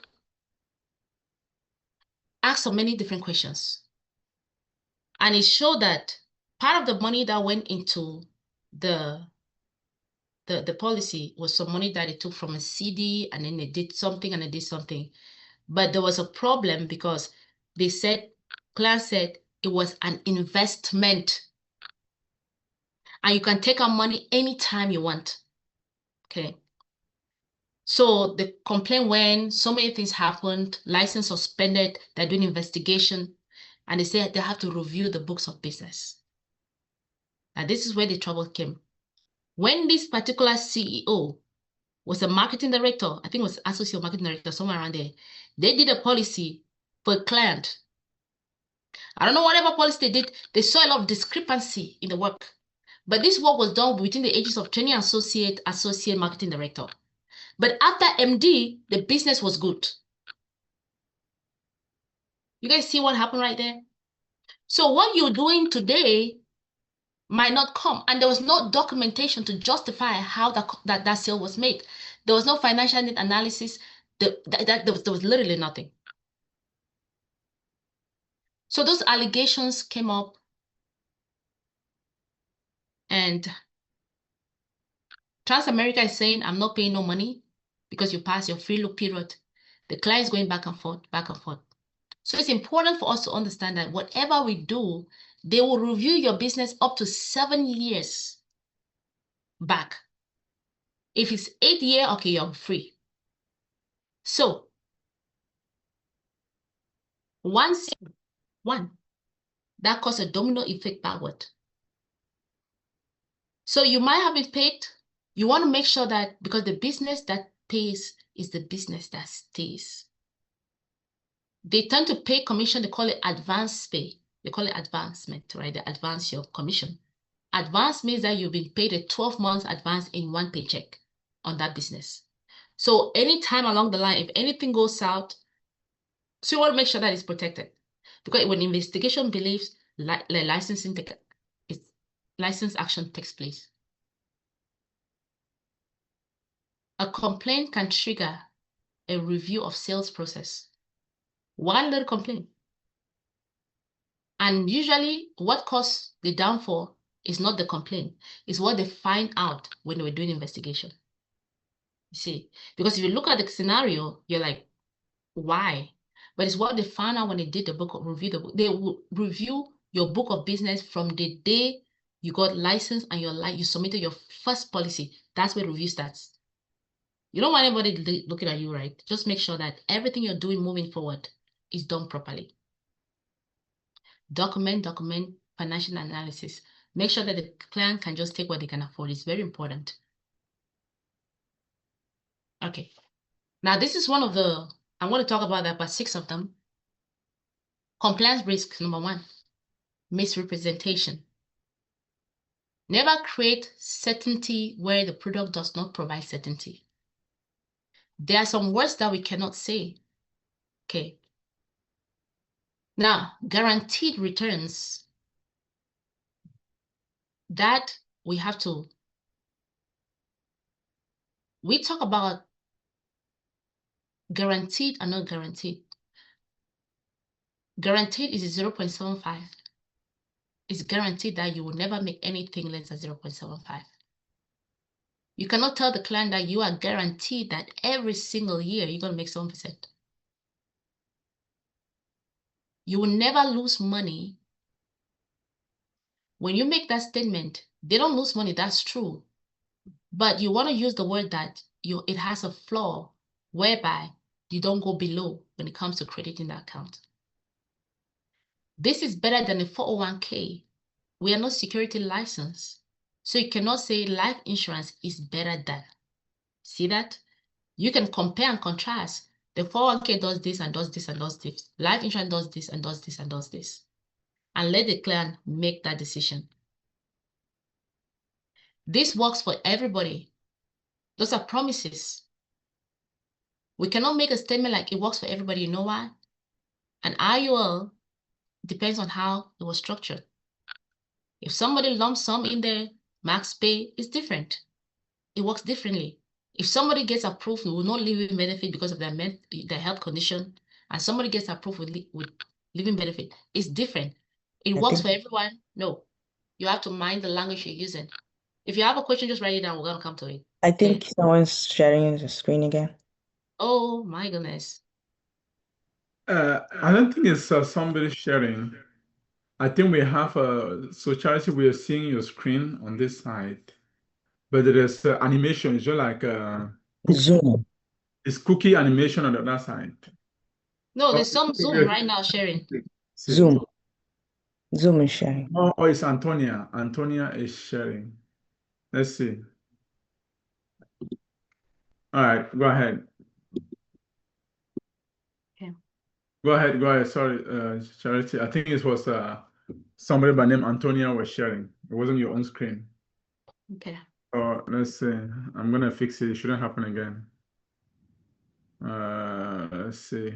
asked so many different questions. And it showed that part of the money that went into the policy was some money that they took from a CD, and then they did something and they did something. But there was a problem because they said, client said it was an investment. And you can take out money anytime you want. Okay. So the complaint when so many things happened, license suspended, they're doing investigation, and they said they have to review the books of business. Now this is where the trouble came. When this particular CEO was a marketing director, I think it was associate marketing director, somewhere around there, they did a policy for a client. I don't know whatever policy they did, they saw a lot of discrepancy in the work. But this work was done between the ages of training associate, marketing director. But after MD, the business was good. You guys see what happened right there? So what you're doing today might not come. And there was no documentation to justify how that sale was made. There was no financial need analysis. There was literally nothing. So those allegations came up, and Transamerica is saying, I'm not paying no money because you passed your free look period. The client is going back and forth, back and forth. So it's important for us to understand that whatever we do, they will review your business up to 7 years back. If it's 8 years, okay, you're free. So one, that causes a domino effect backward. So you might have been paid. You want to make sure that, because the business that pays is the business that stays. They tend to pay commission, they call it advance pay. They call it advancement, right? They advance your commission. Advance means that you've been paid a 12 months advance in one paycheck on that business. So anytime along the line, if anything goes south, so you want to make sure that it's protected. Because when investigation believes license action takes place. A complaint can trigger a review of sales process. One little complaint. And usually what caused the downfall is not the complaint, it's what they find out when they were doing investigation. You see, because if you look at the scenario, you're like, why? But it's what they found out when they did the book, review the book. They will review your book of business from the day you got licensed and you submitted your first policy. That's where review starts. You don't want anybody looking at you, right? Just make sure that everything you're doing moving forward is done properly. Document financial analysis. Make sure that the client can just take what they can afford. It's very important. Okay. Now, this is one of the, I'm going to talk about about 6 of them. Compliance risk, number 1. Misrepresentation. Never create certainty where the product does not provide certainty. There are some words that we cannot say. Okay. Now, guaranteed returns, that we have to, we talk about guaranteed and not guaranteed. Guaranteed is 0.75. It's guaranteed that you will never make anything less than 0.75. You cannot tell the client that you are guaranteed that every single year you're going to make 7%. You will never lose money. When you make that statement, they don't lose money, that's true. But you want to use the word that it has a flaw whereby you don't go below when it comes to crediting the account. This is better than a 401k. We are not security licensed. So you cannot say life insurance is better than. See that? You can compare and contrast. The 401k does this and does this and does this. Life insurance does this and does this and does this. And let the client make that decision. This works for everybody. Those are promises. We cannot make a statement like it works for everybody. You know why? An IUL depends on how it was structured. If somebody lumps sum in there, max pay is different. It works differently. If somebody gets approved and will not live with benefit because of their health condition and somebody gets approved with living benefit, it's different. It I works think- for everyone. No, you have to mind the language you're using. If you have a question, just write it down. We're gonna come to it. I think someone's sharing the screen again. Oh my goodness. I don't think it's somebody sharing. I think we have so Charity, we are seeing your screen on this side, but there is animation. It's just like Zoom. it's cookie animation on the other side. No, there's Oh, some Zoom right now sharing. See. Zoom. Zoom is sharing. Oh, it's Antonia. Antonia is sharing. Let's see. All right, go ahead. Okay. Go ahead, go ahead. Sorry, Charity. I think it was somebody by name Antonia was sharing. It wasn't your own screen. Okay. Oh, let's see. I'm gonna fix it. It shouldn't happen again. Let's see.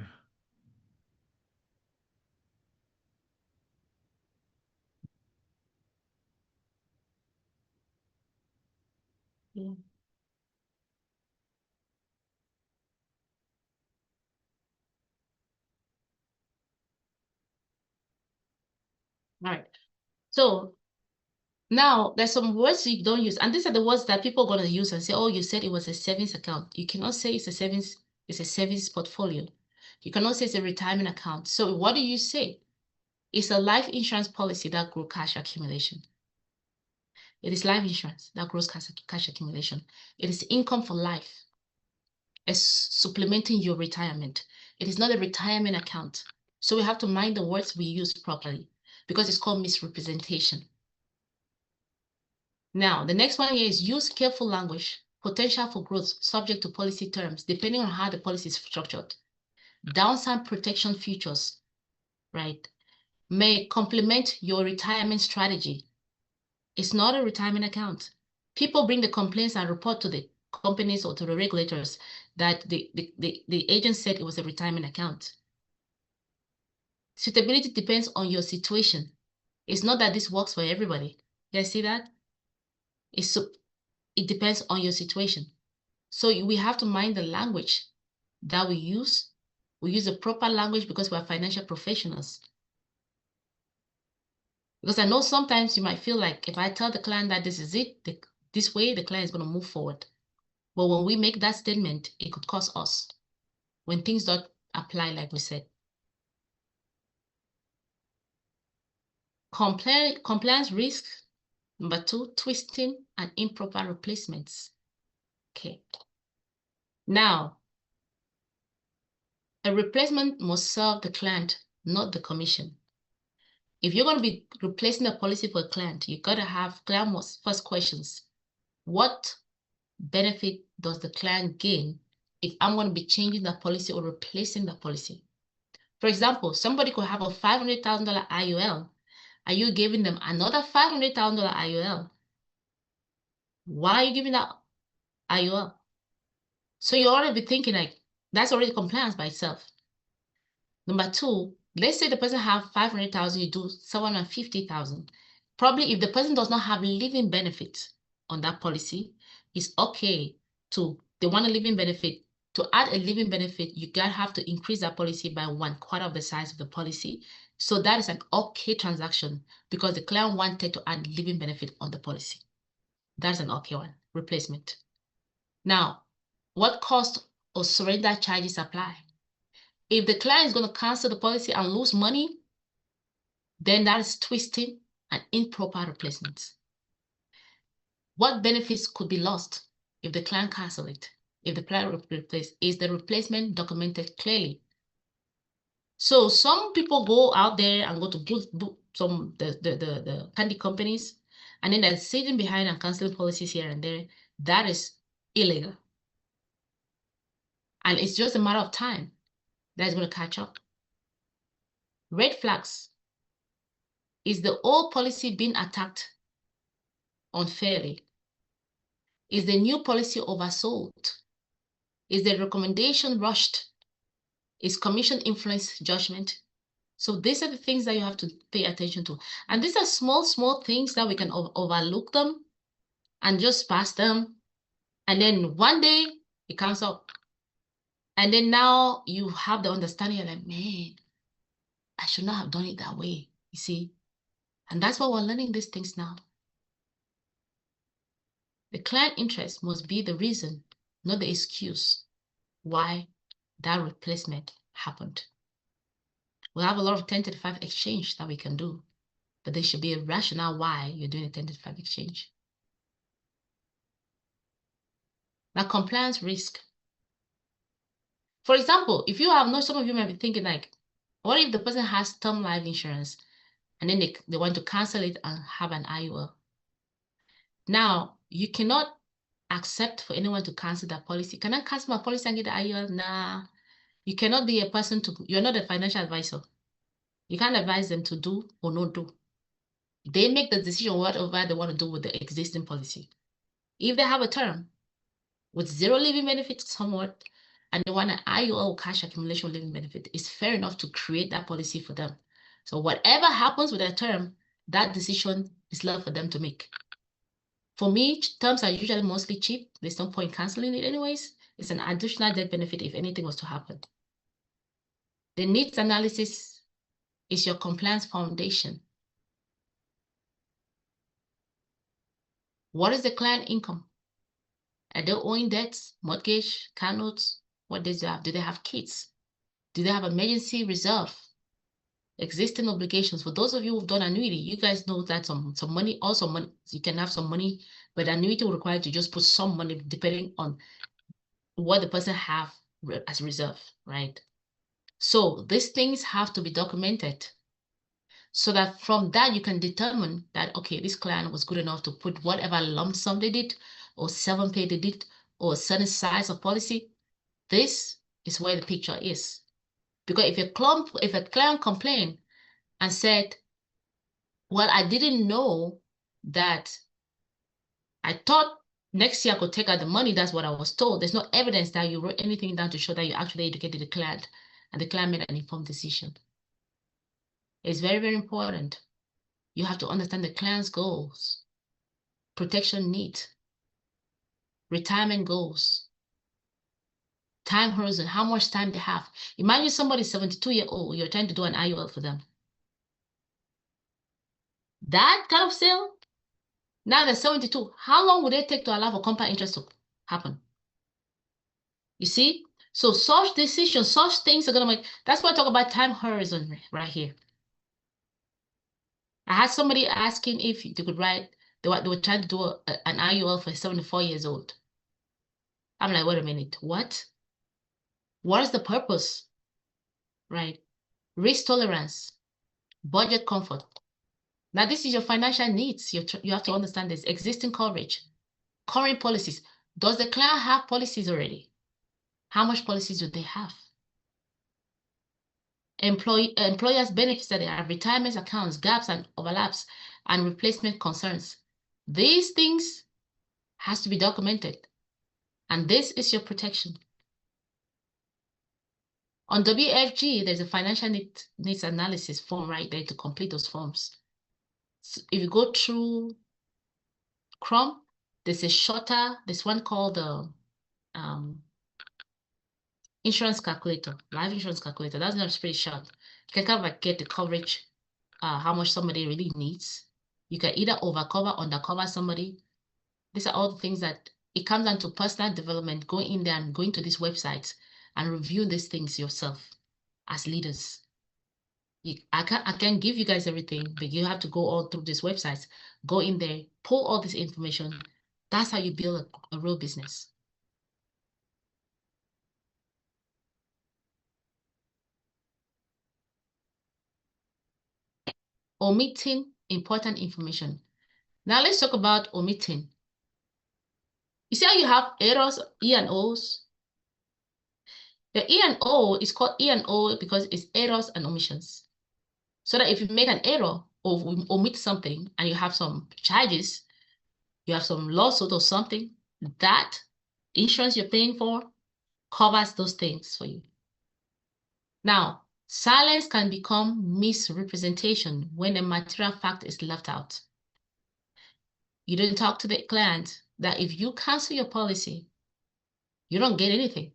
Yeah. All right. So now there's some words you don't use, and these are the words that people are gonna use and say, "Oh, you said it was a savings account." You cannot say it's a savings portfolio. You cannot say it's a retirement account. So what do you say? It's a life insurance policy that grows cash accumulation. It is life insurance that grows cash accumulation. It is income for life. It's supplementing your retirement. It is not a retirement account. So we have to mind the words we use properly because it's called misrepresentation. Now, the next one here is use careful language, potential for growth, subject to policy terms, depending on how the policy is structured. Downside protection features, right, may complement your retirement strategy. It's not a retirement account. People bring the complaints and report to the companies or to the regulators that the agent said it was a retirement account. Suitability depends on your situation. It's not that this works for everybody. You guys see that? It depends on your situation. So we have to mind the language that we use. We use the proper language because we're financial professionals. Because I know sometimes you might feel like if I tell the client that this is it, this way, the client is going to move forward. But when we make that statement, it could cost us when things don't apply like we said. Compliance risk. Number 2, twisting and improper replacements. Okay. Now, a replacement must serve the client, not the commission. If you're going to be replacing a policy for a client, you got to have client must first questions. What benefit does the client gain if I'm going to be changing the policy or replacing the policy? For example, somebody could have a $500,000 IUL. Are you giving them another $500,000 IUL? Why are you giving that IUL? So you already be thinking like, that's already compliance by itself. Number 2, let's say the person have 500,000, you do 750,000. Probably if the person does not have living benefits on that policy, it's okay they want a living benefit. To add a living benefit, you gotta have to increase that policy by 1/4 of the size of the policy. So that is an okay transaction because the client wanted to add living benefit on the policy. That's an okay one, replacement. Now, what cost or surrender charges apply? If the client is going to cancel the policy and lose money, then that is twisting and improper replacements. What benefits could be lost if the client cancels it? If the client is the replacement documented clearly? So some people go out there and go to the candy companies, and then they're sitting behind and canceling policies here and there. That is illegal. And it's just a matter of time that is going to catch up. Red flags. Is the old policy being attacked unfairly? Is the new policy oversold? Is the recommendation rushed? Is commission influence judgment? So these are the things that you have to pay attention to. And these are small things that we can overlook them and just pass them. And then one day it comes up. And then now you have the understanding, you're like, man, I should not have done it that way, you see? And that's why we're learning these things now. The client interest must be the reason, not the excuse why that replacement happened. We have a lot of 1035 exchange that we can do, but there should be a rationale why you're doing a 1035 exchange. Now, compliance risk. For example, if you have, some of you might be thinking like, what if the person has term life insurance and then they want to cancel it and have an IUL? Now, you cannot accept for anyone to cancel that policy. Can I cancel my policy and get the IUL? Nah. You cannot be a person you're not a financial advisor. You can't advise them to do or not do. They make the decision whatever they want to do with the existing policy. If they have a term with zero living benefit somewhat, and they want an IUL or cash accumulation living benefit, it's fair enough to create that policy for them. So whatever happens with that term, that decision is left for them to make. For me, terms are usually mostly cheap. There's no point canceling it anyways. It's an additional death benefit if anything was to happen. The needs analysis is your compliance foundation. What is the client income? Are they owing debts, mortgage, car notes? What does they have? Do they have kids? Do they have emergency reserve? Existing obligations. For those of you who've done annuity, you guys know that some money, also money, you can have some money, but annuity will require you to just put some money depending on what the person have as reserve, right? So these things have to be documented so that from that you can determine that, okay, this client was good enough to put whatever lump sum they did or 7-pay they did or a certain size of policy. This is where the picture is. Because if a client complained and said, well, I didn't know that, I thought next year I could take out the money, that's what I was told. There's no evidence that you wrote anything down to show that you actually educated the client and the client made an informed decision. It's very, very important. You have to understand the client's goals, protection needs, retirement goals, time horizon, how much time they have. Imagine somebody 72-year-old, you're trying to do an IUL for them. That kind of sale, now they're 72. How long would it take to allow for compound interest to happen? You see? So such decisions, such things are going to make, that's why I talk about time horizon right here. I had somebody asking if they could write, they were trying to do an IUL for 74 years old. I'm like, wait a minute, what? What is the purpose? Right? Risk tolerance, budget comfort. Now, this is your financial needs. You have to understand this. Existing coverage, current policies. Does the client have policies already? How much policies do they have? Employers' benefits that they have, retirement accounts, gaps and overlaps, and replacement concerns. These things has to be documented. And this is your protection. On WFG, there's a financial needs analysis form right there to complete those forms. So if you go through Chrome, there's a shorter, this one called the insurance calculator, life insurance calculator. That's not pretty short. You can kind of like get the coverage, how much somebody really needs. You can either overcover, undercover somebody. These are all the things that it comes down to personal development, going in there and going to these websites and review these things yourself as leaders. I can't give you guys everything, but you have to go all through these websites, go in there, pull all this information. That's how you build a real business. Omitting important information. Now let's talk about omitting. You see how you have errors, E and O's? The E and O is called E and O because it's errors and omissions. So that if you make an error or omit something and you have some charges, you have some lawsuit or something, that insurance you're paying for covers those things for you. Now, silence can become misrepresentation when a material fact is left out. You didn't talk to the client that if you cancel your policy, you don't get anything.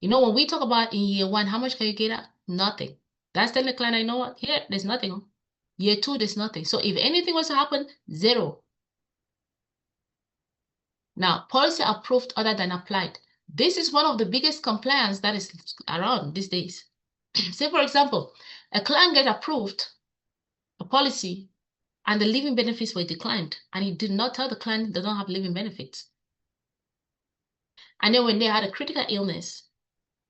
You know, when we talk about in year 1, how much can you get out? Nothing. That's telling the client, I know what, here, there's nothing. Year 2, there's nothing. So if anything was to happen, 0. Now, policy approved other than applied. This is one of the biggest compliance that is around these days. Say, for example, a client get approved a policy and the living benefits were declined, and he did not tell the client they don't have living benefits. And then when they had a critical illness,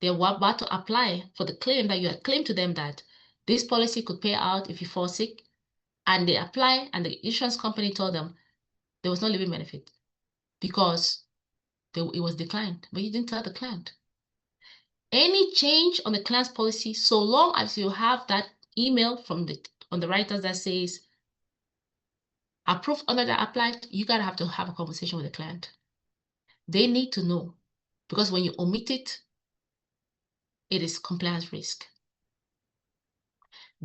they were about to apply for the claim that you had claimed to them that this policy could pay out if you fall sick, and they apply, and the insurance company told them there was no living benefit because it was declined, but you didn't tell the client. Any change on the client's policy, so long as you have that email from the underwriters that says approved under the applied, you gotta have to have a conversation with the client. They need to know, because when you omit it, it is compliance risk.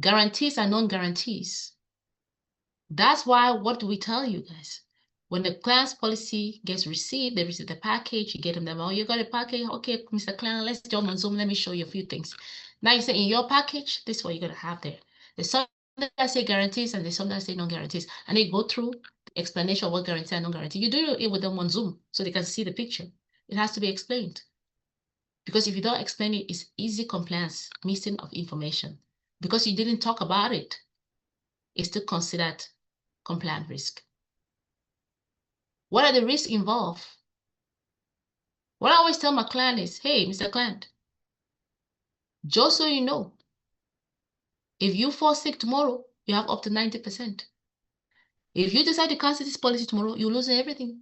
Guarantees and non-guarantees. That's why, what do we tell you guys? When the client's policy gets received, they receive the package, you get them, oh, you got a package? Okay, Mr. Client, let's jump on Zoom, let me show you a few things. Now you say in your package, this is what you're gonna have there. There's some that say guarantees and there's some that say non-guarantees. And they go through the explanation of what guarantee and non-guarantee. You do it with them on Zoom so they can see the picture. It has to be explained. Because if you don't explain it, it's easy compliance, missing of information. Because you didn't talk about it, it's still considered compliant risk. What are the risks involved? What I always tell my client is, hey, Mr. Client, just so you know, if you fall sick tomorrow, you have up to 90%. If you decide to cancel this policy tomorrow, you lose everything.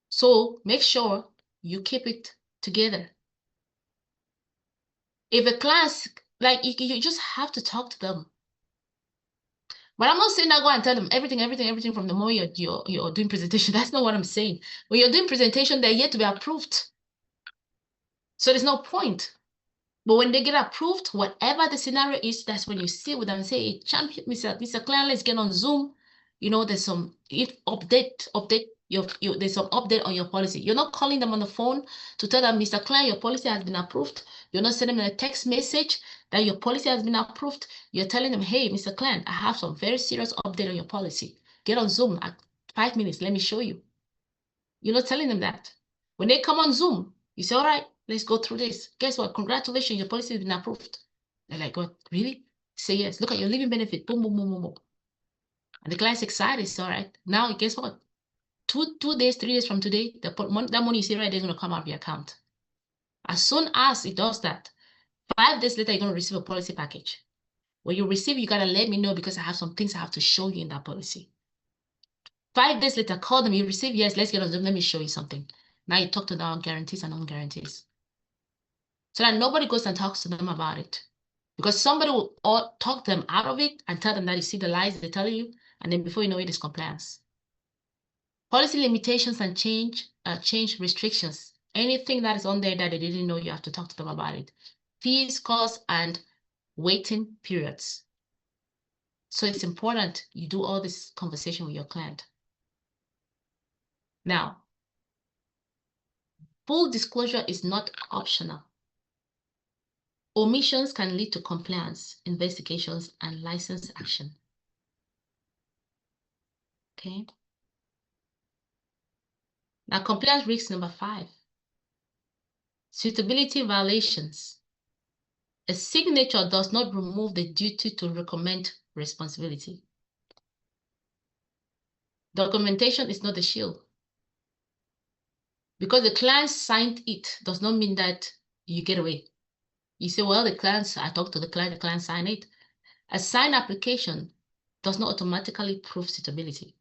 So make sure you keep it together. If a class, like you just have to talk to them. But I'm not saying I go and tell them everything from the moment you're doing presentation. That's not what I'm saying. When you're doing presentation, they're yet to be approved. So there's no point. But when they get approved, whatever the scenario is, that's when you sit with them and say, hey, champion, Mr. Client, let's get on Zoom. You know, there's some update. There's some update on your policy. You're not calling them on the phone to tell them, Mr. Client, your policy has been approved. You're not sending them a text message that your policy has been approved. You're telling them, hey, Mr. Client, I have some very serious update on your policy. Get on Zoom at 5 minutes. Let me show you. You're not telling them that. When they come on Zoom, you say, all right, let's go through this. Guess what? Congratulations, your policy has been approved. They're like, what, really? Say yes. Look at your living benefit. Boom, boom, boom, boom, boom. And the client's excited. It's all right. Now, guess what? 2 days, 3 days from today, that money you see right there is going to come out of your account. As soon as it does that, 5 days later, you're going to receive a policy package. When you receive, you got to let me know because I have some things I have to show you in that policy. 5 days later, call them. You receive, yes, let's get on Zoom. Let me show you something. Now you talk to them guarantees and non-guarantees. So that nobody goes and talks to them about it. Because somebody will talk them out of it and tell them that you see the lies they tell you, and then before you know it, it's compliance. Policy limitations and change restrictions. Anything that is on there that they didn't know, you have to talk to them about it. Fees, costs, and waiting periods. So it's important you do all this conversation with your client. Now, full disclosure is not optional. Omissions can lead to compliance, investigations, and license action. Okay. Now, compliance risk number 5. Suitability violations. A signature does not remove the duty to recommend responsibility. Documentation is not a shield. Because the client signed it does not mean that you get away. You say, well, I talked to the client signed it. A signed application does not automatically prove suitability.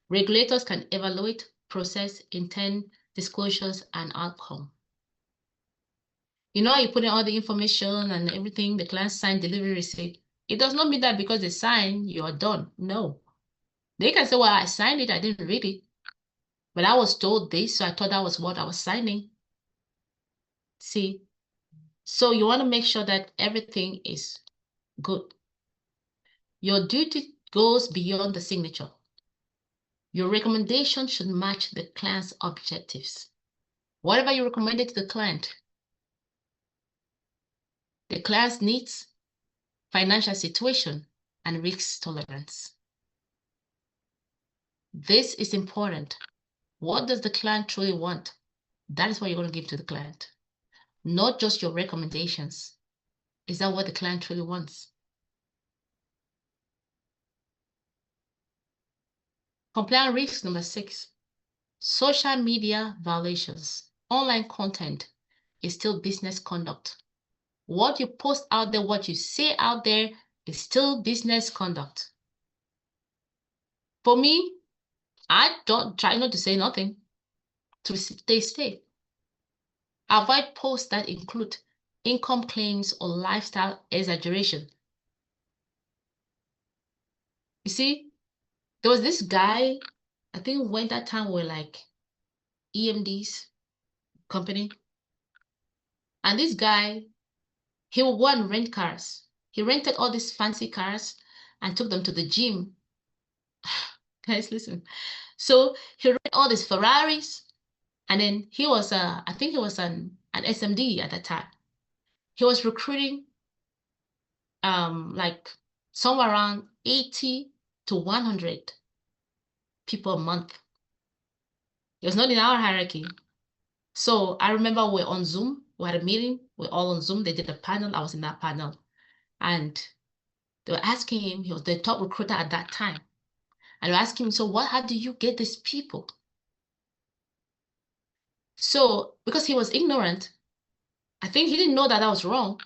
Regulators can evaluate, process, intent, disclosures, and outcome. You know, you put in all the information and everything, the client signed delivery receipt. It does not mean that because they sign, you are done. No. They can say, well, I signed it, I didn't read it. But I was told this, so I thought that was what I was signing. See? So you want to make sure that everything is good. Your duty goes beyond the signature. Your recommendation should match the client's objectives. Whatever you recommended to the client's needs, financial situation, and risk tolerance. This is important. What does the client truly want? That is what you're going to give to the client. Not just your recommendations. Is that what the client truly wants? Compliance risk number 6. Social media violations. Online content is still business conduct. What you post out there, what you say out there is still business conduct. For me, I don't try not to say nothing to stay safe. Avoid posts that include income claims or lifestyle exaggeration. You see, there was this guy, I think when that time were like EMD's company. And this guy, he would go and rent cars. He rented all these fancy cars and took them to the gym. Guys, listen. So he rented all these Ferraris, and then he was, I think he was an SMD at that time. He was recruiting like somewhere around 80 to 100 people a month. It was not in our hierarchy. So I remember we're on Zoom. We had a meeting. We're all on Zoom. They did a panel. I was in that panel. And they were asking him, he was the top recruiter at that time. And they were asking him, so how do you get these people? So because he was ignorant, I think he didn't know that was wrong.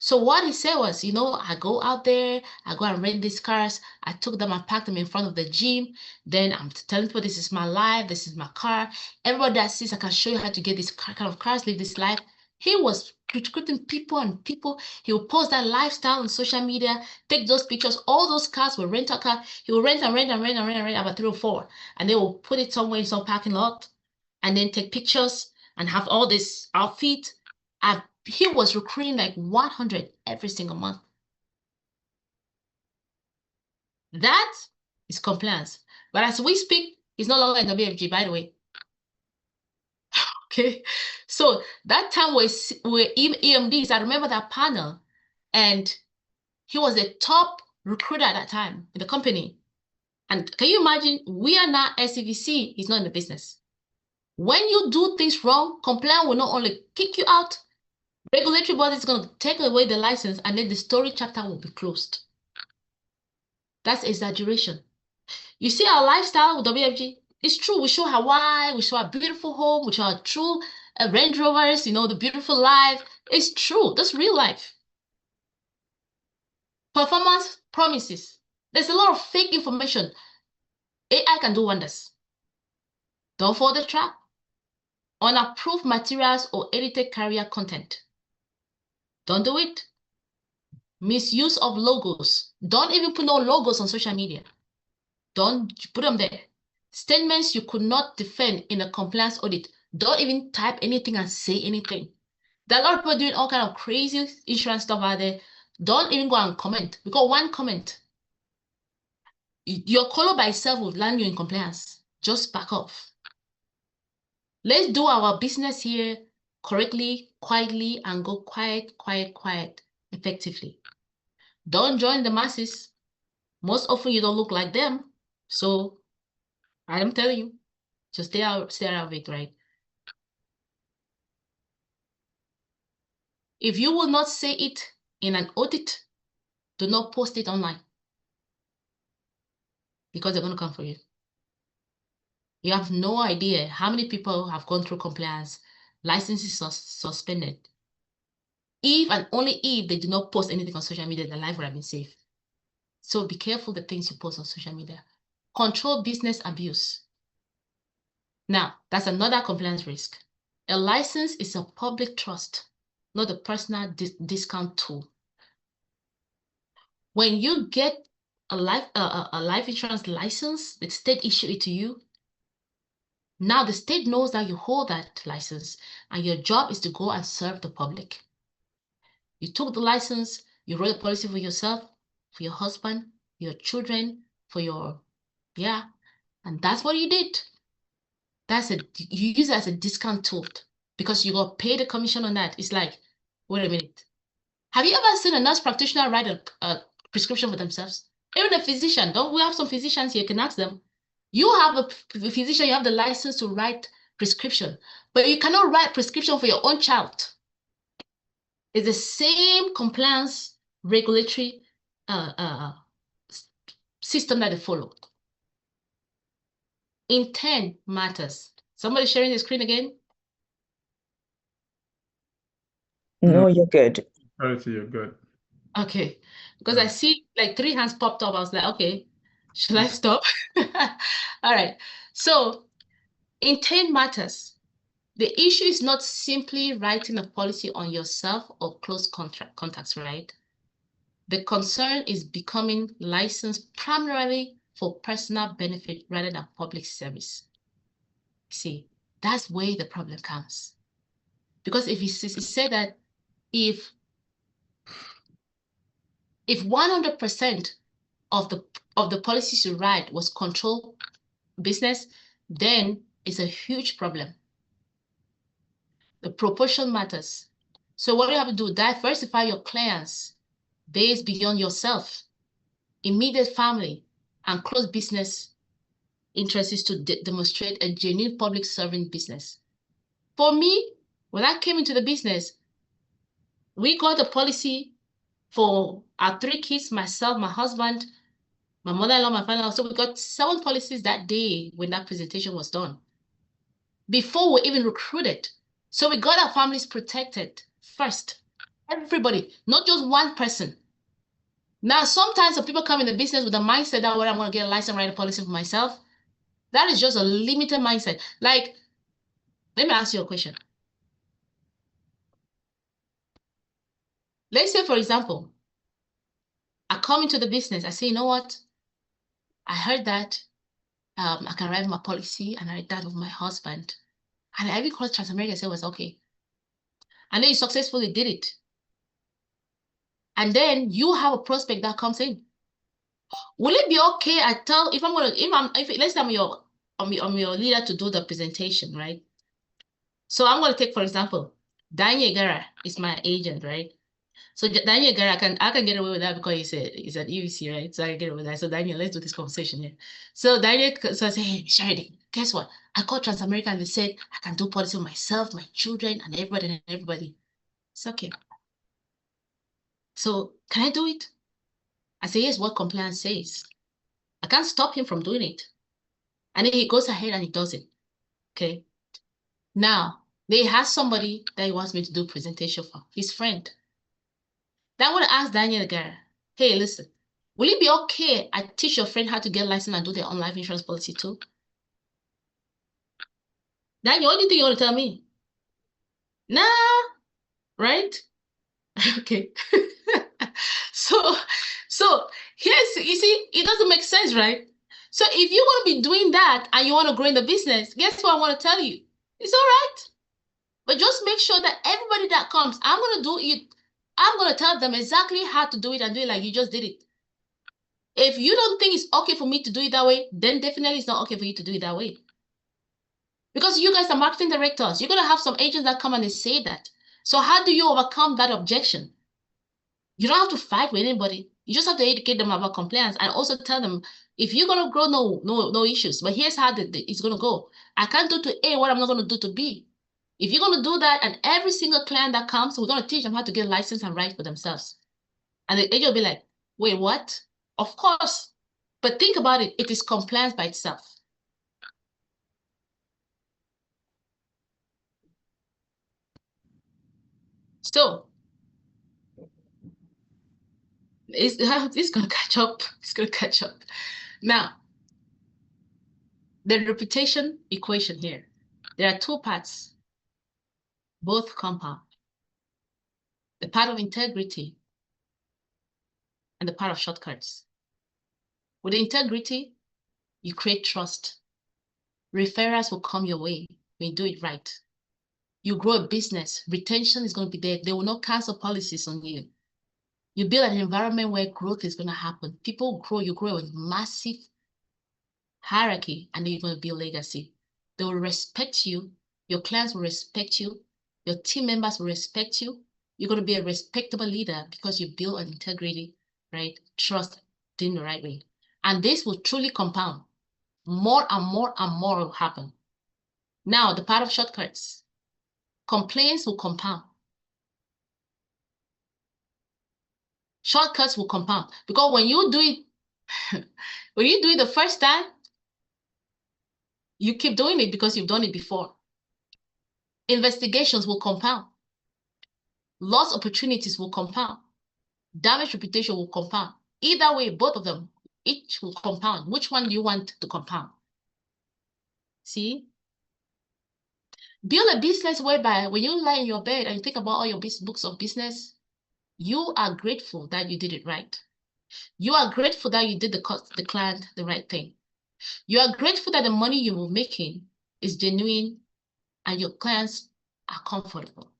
So what he said was, I go out there, I go and rent these cars. I took them, I parked them in front of the gym. Then I'm telling people, this is my life, this is my car. Everybody that sees, I can show you how to get this kind of cars, live this life. He was recruiting people and people. He would post that lifestyle on social media, take those pictures. All those cars were rental car. He would rent about 3 or 4. And they will put it somewhere in some parking lot and then take pictures and have all this outfit. He was recruiting like 100 every single month. That is compliance. But as we speak, he's no longer in WFG, by the way. Okay, so that time we're EMDs. I remember that panel, and he was the top recruiter at that time in the company. And can you imagine? We are now SCVC. He's not in the business. When you do things wrong, compliance will not only kick you out, regulatory body is going to take away the license, and then the story chapter will be closed. That's exaggeration. You see our lifestyle with WFG? It's true. We show Hawaii, we show our beautiful home, we show our true Range Rovers, the beautiful life. It's true. That's real life. Performance promises. There's a lot of fake information. AI can do wonders. Don't fall the trap. Unapproved materials or edited carrier content. Don't do it. Misuse of logos. Don't even put no logos on social media. Don't put them there. Statements you could not defend in a compliance audit. Don't even type anything and say anything. There are a lot of people doing all kind of crazy insurance stuff out there. Don't even go and comment, because one comment, your color by itself will land you in compliance. Just back off. Let's do our business here correctly, quietly, and go quiet, effectively. Don't join the masses. Most often you don't look like them. So I am telling you, just stay out of it, right? If you will not say it in an audit, do not post it online, because they're going to come for you. You have no idea how many people have gone through compliance, licenses suspended. If and only if they do not post anything on social media, their life would have been safe. So be careful the things you post on social media. Control business abuse. Now, that's another compliance risk. A license is a public trust, not a personal discount tool. When you get a life insurance license, the state issue it to you. Now the state knows that you hold that license, and your job is to go and serve the public. You took the license, you wrote a policy for yourself, for your husband, your children, for your, and that's what you did. you use it as a discount tool because you got paid a commission on that. It's like, wait a minute. Have you ever seen a nurse practitioner write a prescription for themselves? Even a physician. Don't we have some physicians here? You can ask them. You have a physician, you have the license to write prescription, but you cannot write prescription for your own child. It's the same compliance regulatory system that they follow. Intent matters. Somebody sharing the screen again? No, you're good. Clarity, you're good. Okay, because I see like 3 hands popped up. I was like, okay, should I stop? All right. So intent matters. The issue is not simply writing a policy on yourself or close contacts, right? The concern is becoming licensed primarily for personal benefit rather than public service. See, that's where the problem comes. Because if you say that if 100% of the policies you write was control business, then it's a huge problem. The proportion matters. So what you have to do, diversify your clients based beyond yourself, immediate family, and close business interests to demonstrate a genuine public serving business. For me, when I came into the business, we got a policy for our 3 kids, myself, my husband, my mother-in-law, my father-in-law. So we got 7 policies that day when that presentation was done, before we even recruited. So we got our families protected first. Everybody, not just one person. Now, sometimes some people come in the business with a mindset that, well, I'm going to get a license, write a policy for myself. That is just a limited mindset. Like, let me ask you a question. Let's say, for example, I come into the business. I say, you know what? I heard that I can write my policy, and I write that of my husband. And every call Transamerica said was okay. And then you successfully did it. And then you have a prospect that comes in. Will it be okay? Let's say I'm your leader to do the presentation, right? So I'm going to take, for example, Daniel Gara is my agent, right? So Daniel Gara, I can get away with that because he's an EVC, right? So I can get away with that. So Daniel, let's do this conversation here. So Daniel, so I say, hey, Sheridan, guess what? I called Transamerica and they said I can do policy for myself, my children, and everybody. It's okay. So can I do it? I say, yes, what compliance says. I can't stop him from doing it. And then he goes ahead and he does it. Okay. Now, they have somebody that he wants me to do presentation for, his friend. Then I want to ask Daniel Gara, hey, listen, will it be okay I teach your friend how to get licensed and do their own life insurance policy too? Daniel, what do you think you want to tell me? Nah, right? Okay. So here's, you see, it doesn't make sense, right? So if you want to be doing that and you want to grow in the business, guess what I want to tell you? It's all right. But just make sure that everybody that comes, I'm going to do it. I'm going to tell them exactly how to do it and do it like you just did it. If you don't think it's okay for me to do it that way, then definitely it's not okay for you to do it that way. Because you guys are marketing directors. You're going to have some agents that come and they say that. So how do you overcome that objection? You don't have to fight with anybody. You just have to educate them about compliance and also tell them, if you're going to grow, no issues. But here's how it's going to go. I can't do to A what I'm not going to do to B. If you're going to do that, and every single client that comes, we're going to teach them how to get licensed and write for themselves. And the agent will be like, wait, what? Of course. But think about it. It is compliance by itself. So, it's going to catch up. It's going to catch up. Now, the reputation equation here. There are 2 parts, both compound. The part of integrity and the part of shortcuts. With integrity, you create trust. Referrals will come your way when you do it right. You grow a business, retention is going to be there. They will not cancel policies on you. You build an environment where growth is going to happen. People grow, you grow a massive hierarchy, and then you're going to build legacy. they will respect you. Your clients will respect you. Your team members will respect you. You're going to be a respectable leader because you build on integrity, right? Trust, doing the right way. And this will truly compound. More and more and more will happen. Now, the part of shortcuts. Complaints will compound. Shortcuts will compound. Because when you do it, when you do it the first time, you keep doing it because you've done it before. Investigations will compound. Lost opportunities will compound. Damaged reputation will compound. Either way, both of them, each will compound. Which one do you want to compound? See? Build a business whereby when you lie in your bed and you think about all your books of business, you are grateful that you did it right. You are grateful that you did the client the right thing. You are grateful that the money you were making is genuine and your clients are comfortable.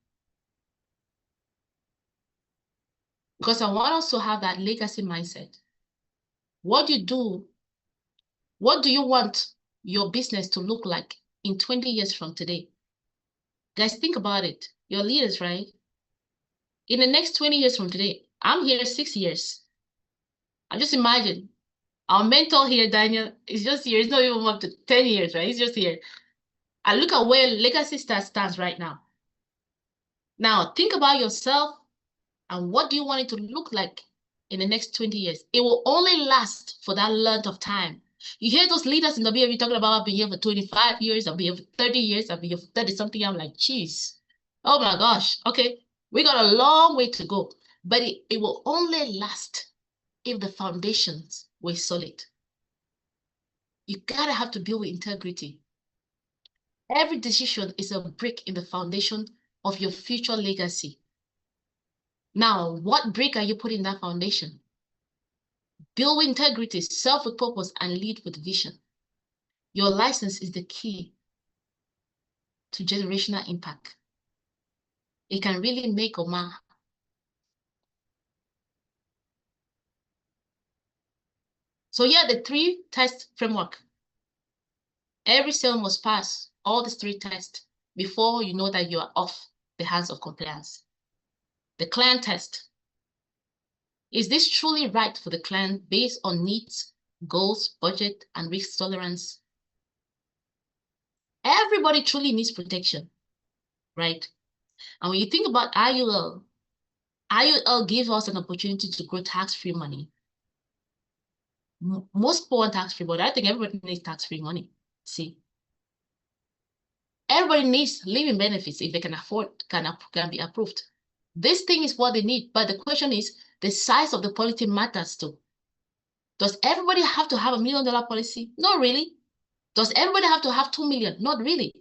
Because I want us to have that legacy mindset. What do you want your business to look like in 20 years from today? Guys, think about it. You're leaders, right? In the next 20 years from today, I'm here 6 years. I just imagine our mentor here, Daniel, is just here. It's not even up to 10 years, right? He's just here. I look at where Legacy Stars stands right now. Now, think about yourself and what do you want it to look like in the next 20 years? It will only last for that length of time. You hear those leaders in WFU talking about, I've been here for 25 years, I've been here for 30 years, I've been here for 30 something. I'm like, geez, oh my gosh, okay. We got a long way to go, but it will only last if the foundations were solid. You gotta have to build with integrity. Every decision is a brick in the foundation of your future legacy. Now, what brick are you putting in that foundation? Build with integrity, serve with purpose, and lead with vision. Your license is the key to generational impact. It can really make or mar. So yeah, the 3-test framework. Every sale must pass all these 3 tests before you know that you are off the hands of compliance. The client test. Is this truly right for the client based on needs, goals, budget, and risk tolerance? Everybody truly needs protection, right? And when you think about IUL gives us an opportunity to grow tax-free money. Most people want tax-free, but I think everybody needs tax-free money. See, everybody needs living benefits if they can afford, can be approved. This thing is what they need, but the question is, the size of the policy matters too. Does everybody have to have $1 million policy? Not really. Does everybody have to have 2 million? Not really.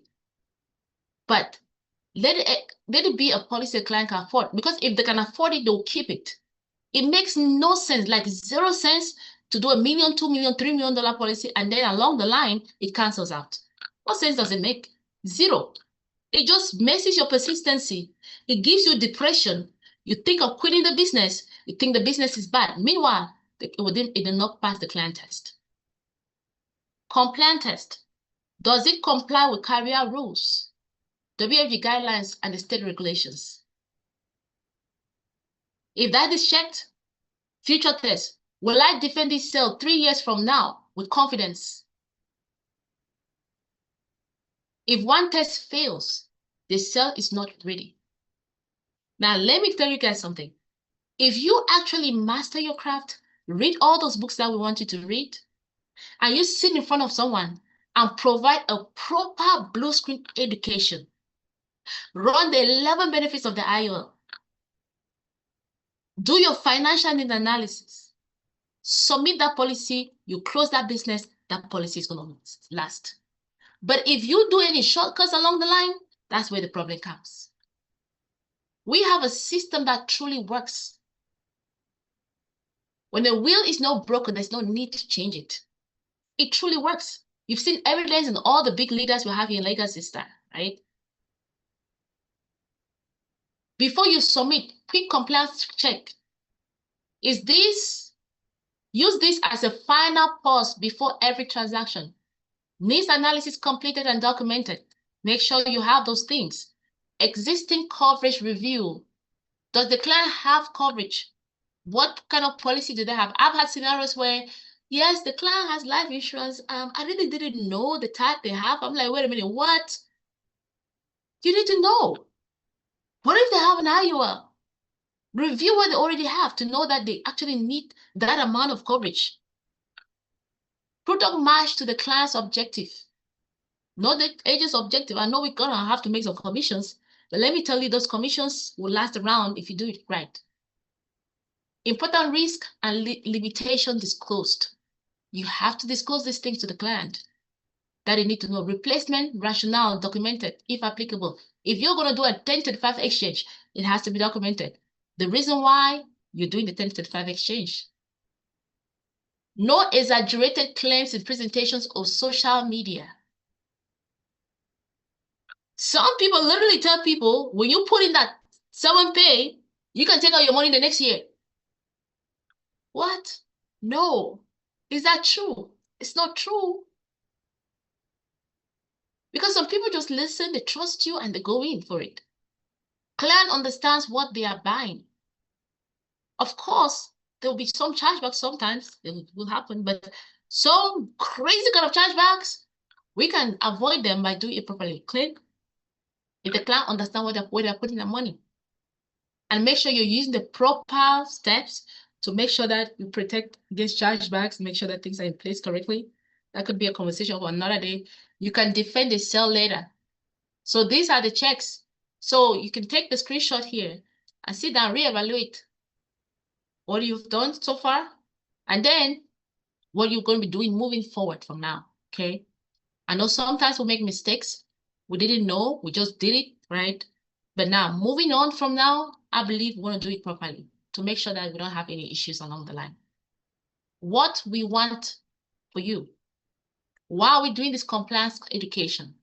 But let it be a policy a client can afford, because if they can afford it, they'll keep it. It makes no sense, like 0 sense to do $1 million, $2 million, $3 million policy, and then along the line, it cancels out. What sense does it make? 0. It just messes your persistency. It gives you depression. You think of quitting the business. You think the business is bad. Meanwhile, it did not pass the client test. Compliance test. Does it comply with career rules, WFG guidelines, and the state regulations? If that is checked, future test. Will I defend this sale 3 years from now with confidence? If one test fails, the sale is not ready. Now, let me tell you guys something. If you actually master your craft, read all those books that we want you to read, and you sit in front of someone and provide a proper blue screen education, run the 11 benefits of the IUL, do your financial need analysis, submit that policy, you close that business, that policy is going to last. But if you do any shortcuts along the line, that's where the problem comes. We have a system that truly works. When the wheel is not broken, there's no need to change it. It truly works. You've seen evidence in all the big leaders we have in Legacy Star, right? Before you submit, quick compliance check. Use this as a final pause before every transaction. Needs analysis completed and documented. Make sure you have those things. Existing coverage review. Does the client have coverage? What kind of policy do they have? I've had scenarios where, yes, the client has life insurance. I really didn't know the type they have. I'm like, wait a minute, what? You need to know. What if they have an IUL? Review what they already have to know that they actually need that amount of coverage. Product match to the client's objective. Not the agent's objective. I know we're gonna have to make some commissions, but let me tell you, those commissions will last around if you do it right. Important risk and limitation disclosed. You have to disclose these things to the client that you need to know. Replacement rationale documented, if applicable. If you're going to do a 1035 exchange, it has to be documented. The reason why you're doing the 1035 exchange. No exaggerated claims in presentations or social media. Some people literally tell people, when you put in that 7pay, you can take out your money the next year. What? No. Is that true? It's not true. Because some people just listen, they trust you, and they go in for it. Client understands what they are buying. Of course, there will be some chargebacks sometimes. It will happen, but some crazy kind of chargebacks, we can avoid them by doing it properly. Click. If the client understands where they're putting their money. And make sure you're using the proper steps to make sure that you protect against chargebacks, make sure that things are in place correctly. That could be a conversation for another day. You can defend the sale later. So these are the checks. So you can take the screenshot here and sit down, reevaluate what you've done so far, and then what you're going to be doing moving forward from now, okay? I know sometimes we make mistakes. We didn't know, we just did it, right? But now, moving on from now, I believe we want to do it properly to make sure that we don't have any issues along the line. What we want for you, while we're doing this compliance education,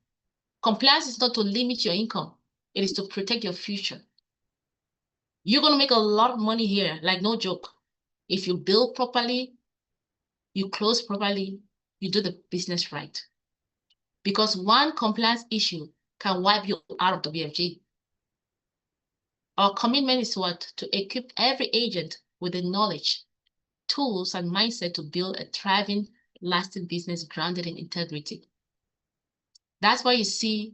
compliance is not to limit your income. It is to protect your future. You're going to make a lot of money here, like no joke. If you bill properly, you close properly, you do the business right. Because one compliance issue can wipe you out of the WFG. Our commitment is what? To equip every agent with the knowledge, tools, and mindset to build a thriving, lasting business grounded in integrity. That's why you see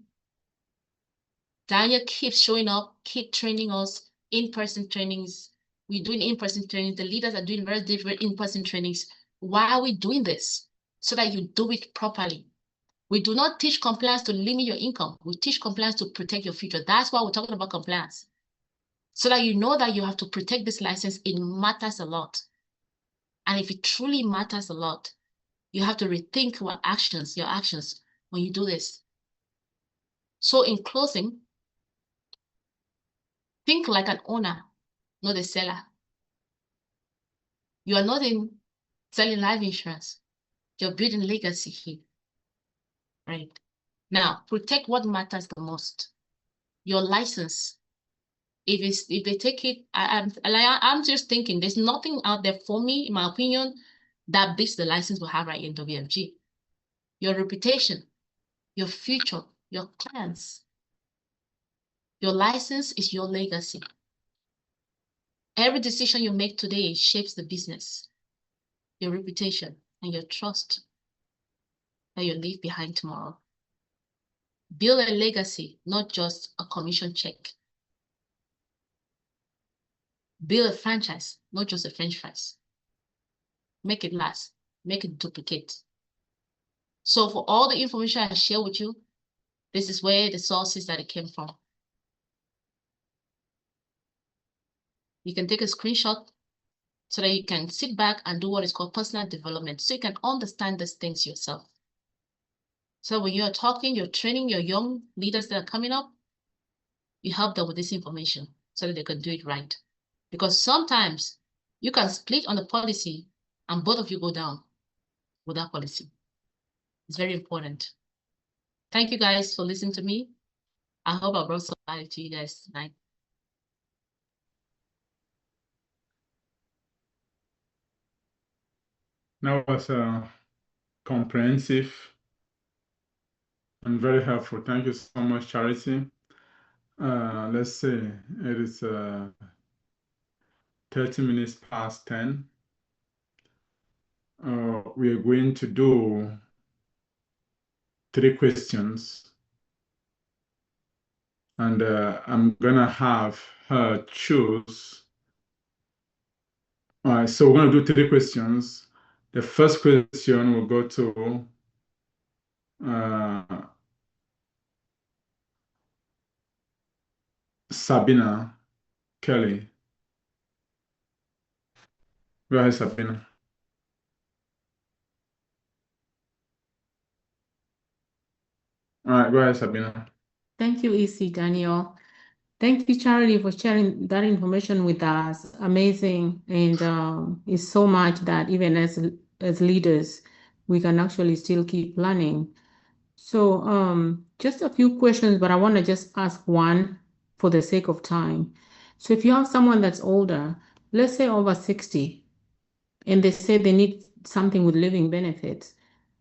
Daniel keeps showing up, keep training us, in-person trainings. We're doing in-person trainings. The leaders are doing very different in-person trainings. Why are we doing this? So that you do it properly. We do not teach compliance to limit your income. We teach compliance to protect your future. That's why we're talking about compliance. So that you know that you have to protect this license. It matters a lot. And if it truly matters a lot, you have to rethink your actions when you do this. So in closing, think like an owner, not a seller. You are not in selling life insurance. You're building legacy here, right? Now, protect what matters the most. Your license. If they take it, I'm just thinking there's nothing out there for me, in my opinion, that beats the license we have right in WFG. Your reputation, your future, your plans. Your license is your legacy. Every decision you make today shapes the business, your reputation, and your trust that you leave behind tomorrow. Build a legacy, not just a commission check. Build a franchise, not just a French fries. Make it last, make it duplicate. So for all the information I share with you, this is where the sources that it came from. You can take a screenshot so that you can sit back and do what is called personal development, so you can understand these things yourself. So when you're talking, you're training your young leaders that are coming up, you help them with this information so that they can do it right. Because sometimes you can split on the policy and both of you go down with that policy. It's very important. Thank you guys for listening to me. I hope I brought some value to you guys tonight. That was a comprehensive and very helpful. Thank you so much, Charity. Let's see, it is 30 minutes past 10. We are going to do 3 questions, and I'm gonna have her choose. All right, so we're gonna do 3 questions. The first question will go to Sabina Kelly. Go ahead, Sabina. All right, go ahead, Sabina. Thank you, EC Daniel. Thank you, Charity, for sharing that information with us. Amazing. And it's so much that even as leaders, we can actually still keep learning. So just a few questions, but I want to just ask one for the sake of time. So if you have someone that's older, let's say over 60, and they say they need something with living benefits,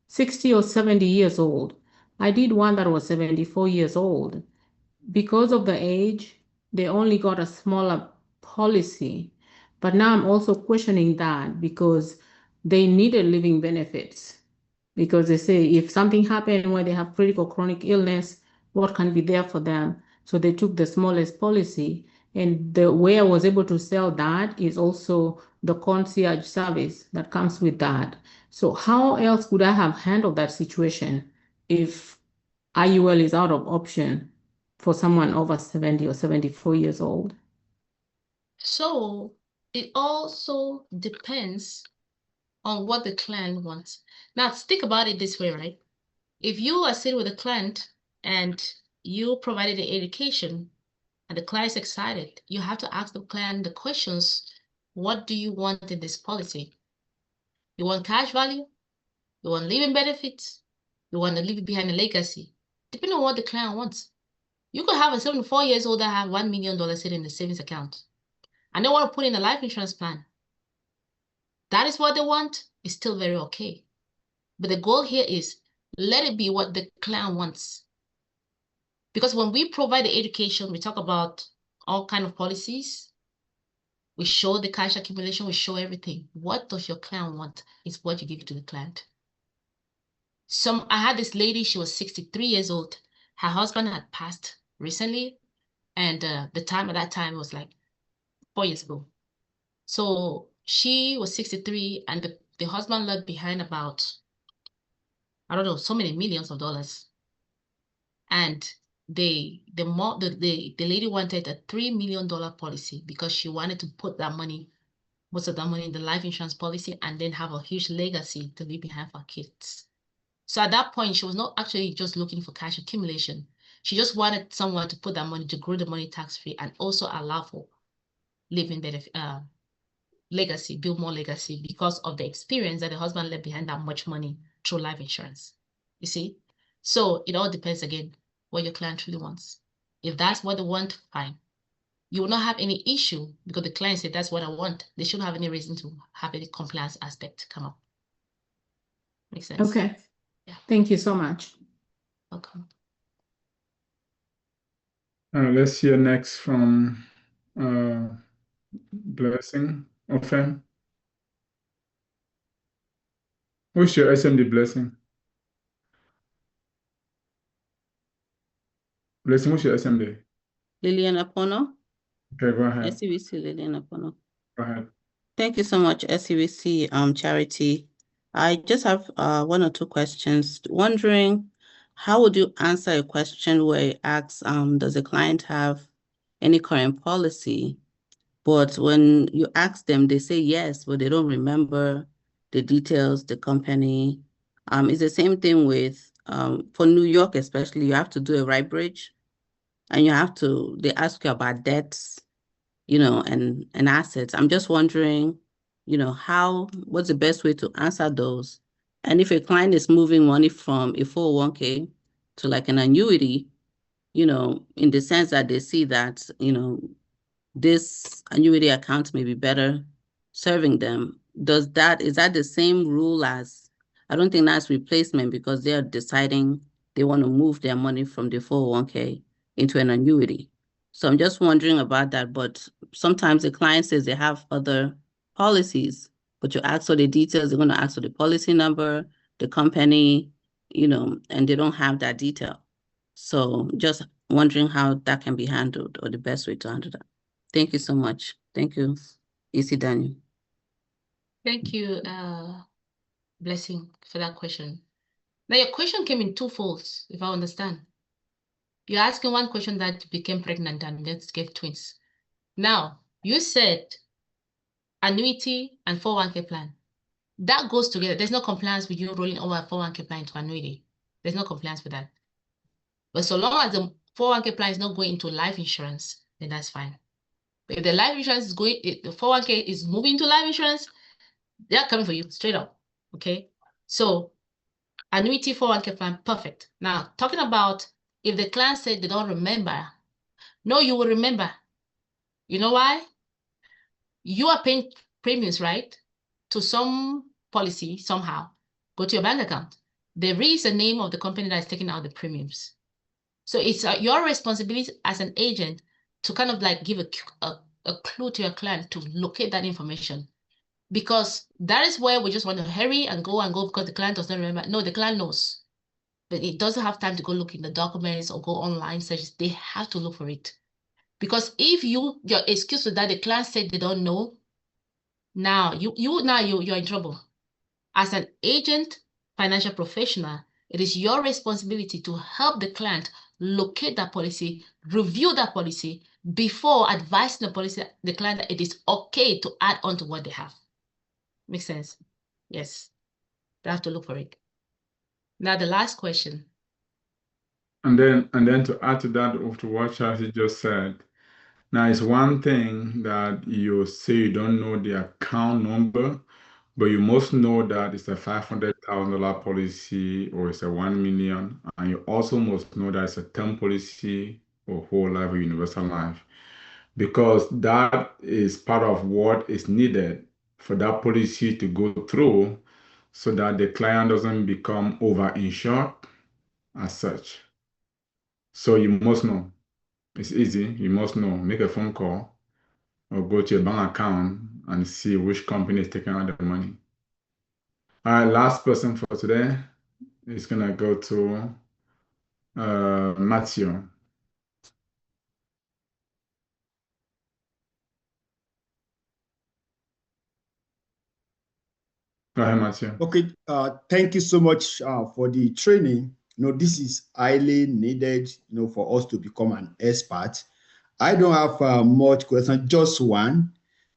60 or 70 years old. I did one that was 74 years old. Because of the age, they only got a smaller policy. But now I'm also questioning that because they needed living benefits. Because they say if something happened where they have critical chronic illness, what can be there for them? So they took the smallest policy. And the way I was able to sell that is also the concierge service that comes with that. So how else could I have handled that situation if IUL is out of option for someone over 70 or 74 years old? So it also depends on what the client wants. Now, think about it this way, right? If you are sitting with a client and you provided the education and the client is excited, you have to ask the client the questions. What do you want in this policy? You want cash value? You want living benefits? You want to leave behind a legacy? Depending on what the client wants. You could have a 74 years old that have $1 million sitting in the savings account, and they want to put in a life insurance plan. That is what they want. It's still very okay. But the goal here is let it be what the client wants. Because when we provide the education, we talk about all kinds of policies. We show the cash accumulation, we show everything. What does your client want is what you give to the client. I had this lady, she was 63 years old. Her husband had passed recently, and the time at that time was like 4 years ago. So she was 63, and the husband left behind about, I don't know, so many millions of dollars. And the lady wanted a $3 million policy because she wanted to put that money, most of that money, in the life insurance policy and then have a huge legacy to leave behind for kids. So at that point, she was not actually just looking for cash accumulation. She just wanted someone to put that money, to grow the money tax-free and also allow for living benefit, legacy, build more legacy because of the experience that the husband left behind that much money through life insurance. You see? So it all depends again what your client truly wants. If that's what they want, fine. You will not have any issue because the client said that's what I want. They shouldn't have any reason to have any compliance aspect come up. Makes sense? Okay. Yeah. Thank you so much. Welcome. Let's hear next from Blessing Ofen. Who's your SMD, Blessing? Blessing, who's your SMD? Lillian Apono. Okay, go ahead. SCVC Lillian Apono. Go ahead. Thank you so much, SCVC Charity. I just have 1 or 2 questions. Wondering, how would you answer a question where it asks, does the client have any current policy? But when you ask them, they say yes, but they don't remember the details, the company. It's the same thing with, for New York especially, you have to do a right bridge. And they ask you about debts, and assets. I'm just wondering, what's the best way to answer those? And if a client is moving money from a 401k to like an annuity, in the sense that they see that, this annuity account may be better serving them, is that the same rule as, I don't think that's replacement because they're deciding they want to move their money from the 401k into an annuity. So I'm just wondering about that. But sometimes the client says they have other policies, but you ask for the details, they're going to ask for the policy number, the company, and they don't have that detail. So just wondering how that can be handled, or the best way to handle that. Thank you so much. Thank you, EC Daniel. Thank you, Blessing, for that question. Now, your question came in two folds, if I understand. You're asking one question that you became pregnant and then gave twins. Now, you said annuity and 401k plan. That goes together. There's no compliance with you rolling over a 401k plan into annuity. There's no compliance with that. But so long as the 401k plan is not going into life insurance, then that's fine. But if the life insurance is going, the 401k is moving to life insurance, they're coming for you straight up. Okay. So annuity 401k plan, perfect. Now, talking about if the client said they don't remember, no, you will remember. You know why? You are paying premiums, right? To some policy somehow. Go to your bank account. There is a name of the company that is taking out the premiums. So it's your responsibility as an agent to kind of like give a clue to your client to locate that information. Because that is where we just want to hurry and go because the client does not remember. No, the client knows. But it doesn't have time to go look in the documents or go online searches. They have to look for it. Because if your excuse for that, the client said they don't know, now you're in trouble. As an agent, financial professional, it is your responsibility to help the client locate that policy, review that policy before advising the client that it is okay to add on to what they have. Makes sense? Yes. They have to look for it. Now the last question. And then to add to that, to what Chelsea just said, now it's one thing that you say you don't know the account number, but you must know that it's a $500,000 policy or it's a 1 million, and you also must know that it's a term policy or whole life or universal life, because that is part of what is needed for that policy to go through, so that the client doesn't become over-insured as such. So you must know. It's easy. You must know. Make a phone call or go to your bank account and see which company is taking out the money. All right, last person for today is going to go to Matthew. Go ahead, Matthew. Okay, thank you so much for the training. This is highly needed, for us to become an expert. I don't have much question, just one.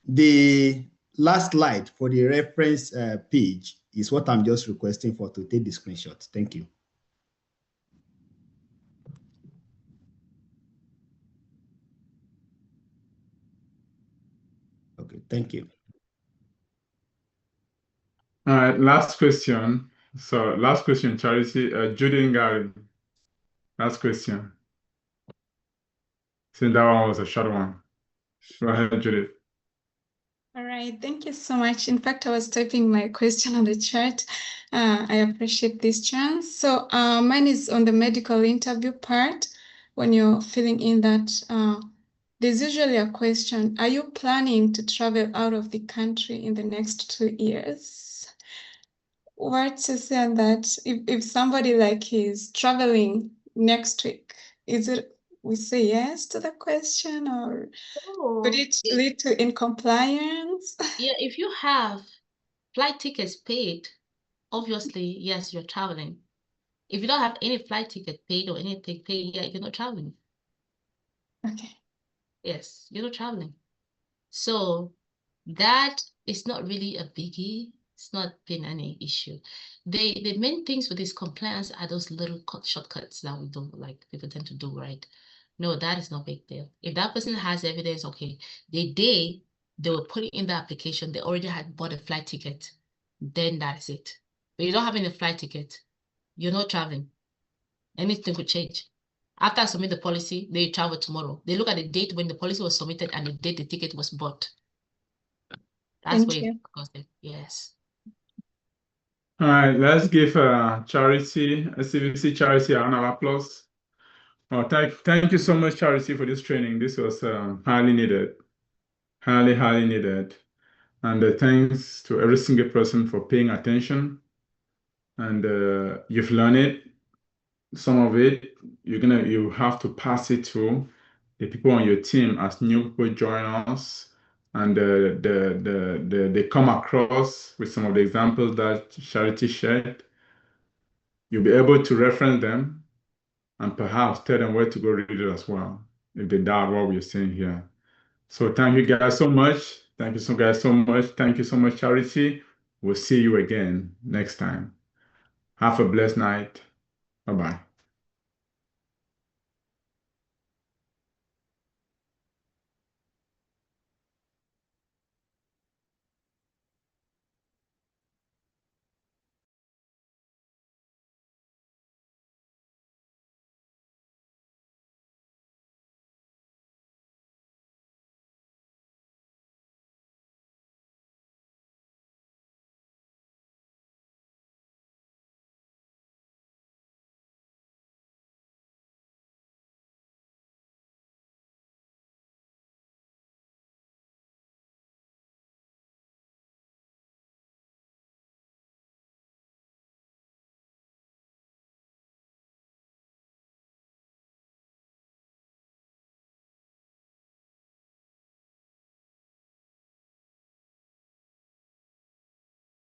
The last slide for the reference page is what I'm just requesting for to take the screenshot. Thank you. Okay, thank you. All right, last question. So last question, Charity. Judy and Gary. Last question. Since that one was a short one. Go ahead, Judith. All right, thank you so much. In fact, I was typing my question on the chat. I appreciate this chance. So mine is on the medical interview part. When you're filling in that, there's usually a question, are you planning to travel out of the country in the next 2 years? What to say on that? If somebody like is traveling next week, is it we say yes to the question, or could it lead to incompliance? Yeah, if you have flight tickets paid, obviously, yes, you're traveling. If you don't have any flight ticket paid or anything paid, yeah, you're not traveling. Okay. Yes, you're not traveling. So that is not really a biggie. It's not been any issue. The main things with this compliance are those little shortcuts that we don't like people tend to do, right? No, that is no big deal. If that person has evidence, okay, the day they will put it in the application, they already had bought a flight ticket, then that is it. But you don't have any flight ticket, you're not traveling. Anything could change. After I submit the policy, they travel tomorrow. They look at the date when the policy was submitted and the date the ticket was bought. That's Thank where you. it goes there. Yes. All right, let's give Charity, SCVC Charity, a round of applause. Oh, thank you so much, Charity, for this training. This was highly needed, highly needed. And thanks to every single person for paying attention. And you've learned it. Some of it you have to pass it to the people on your team as new people join us, and they come across with some of the examples that Charity shared. You'll be able to reference them and perhaps tell them where to go read it as well if they doubt what we're saying here. So thank you guys so much. Thank you so guys so much. Thank you so much, Charity. We'll see you again next time. Have a blessed night. Bye-bye.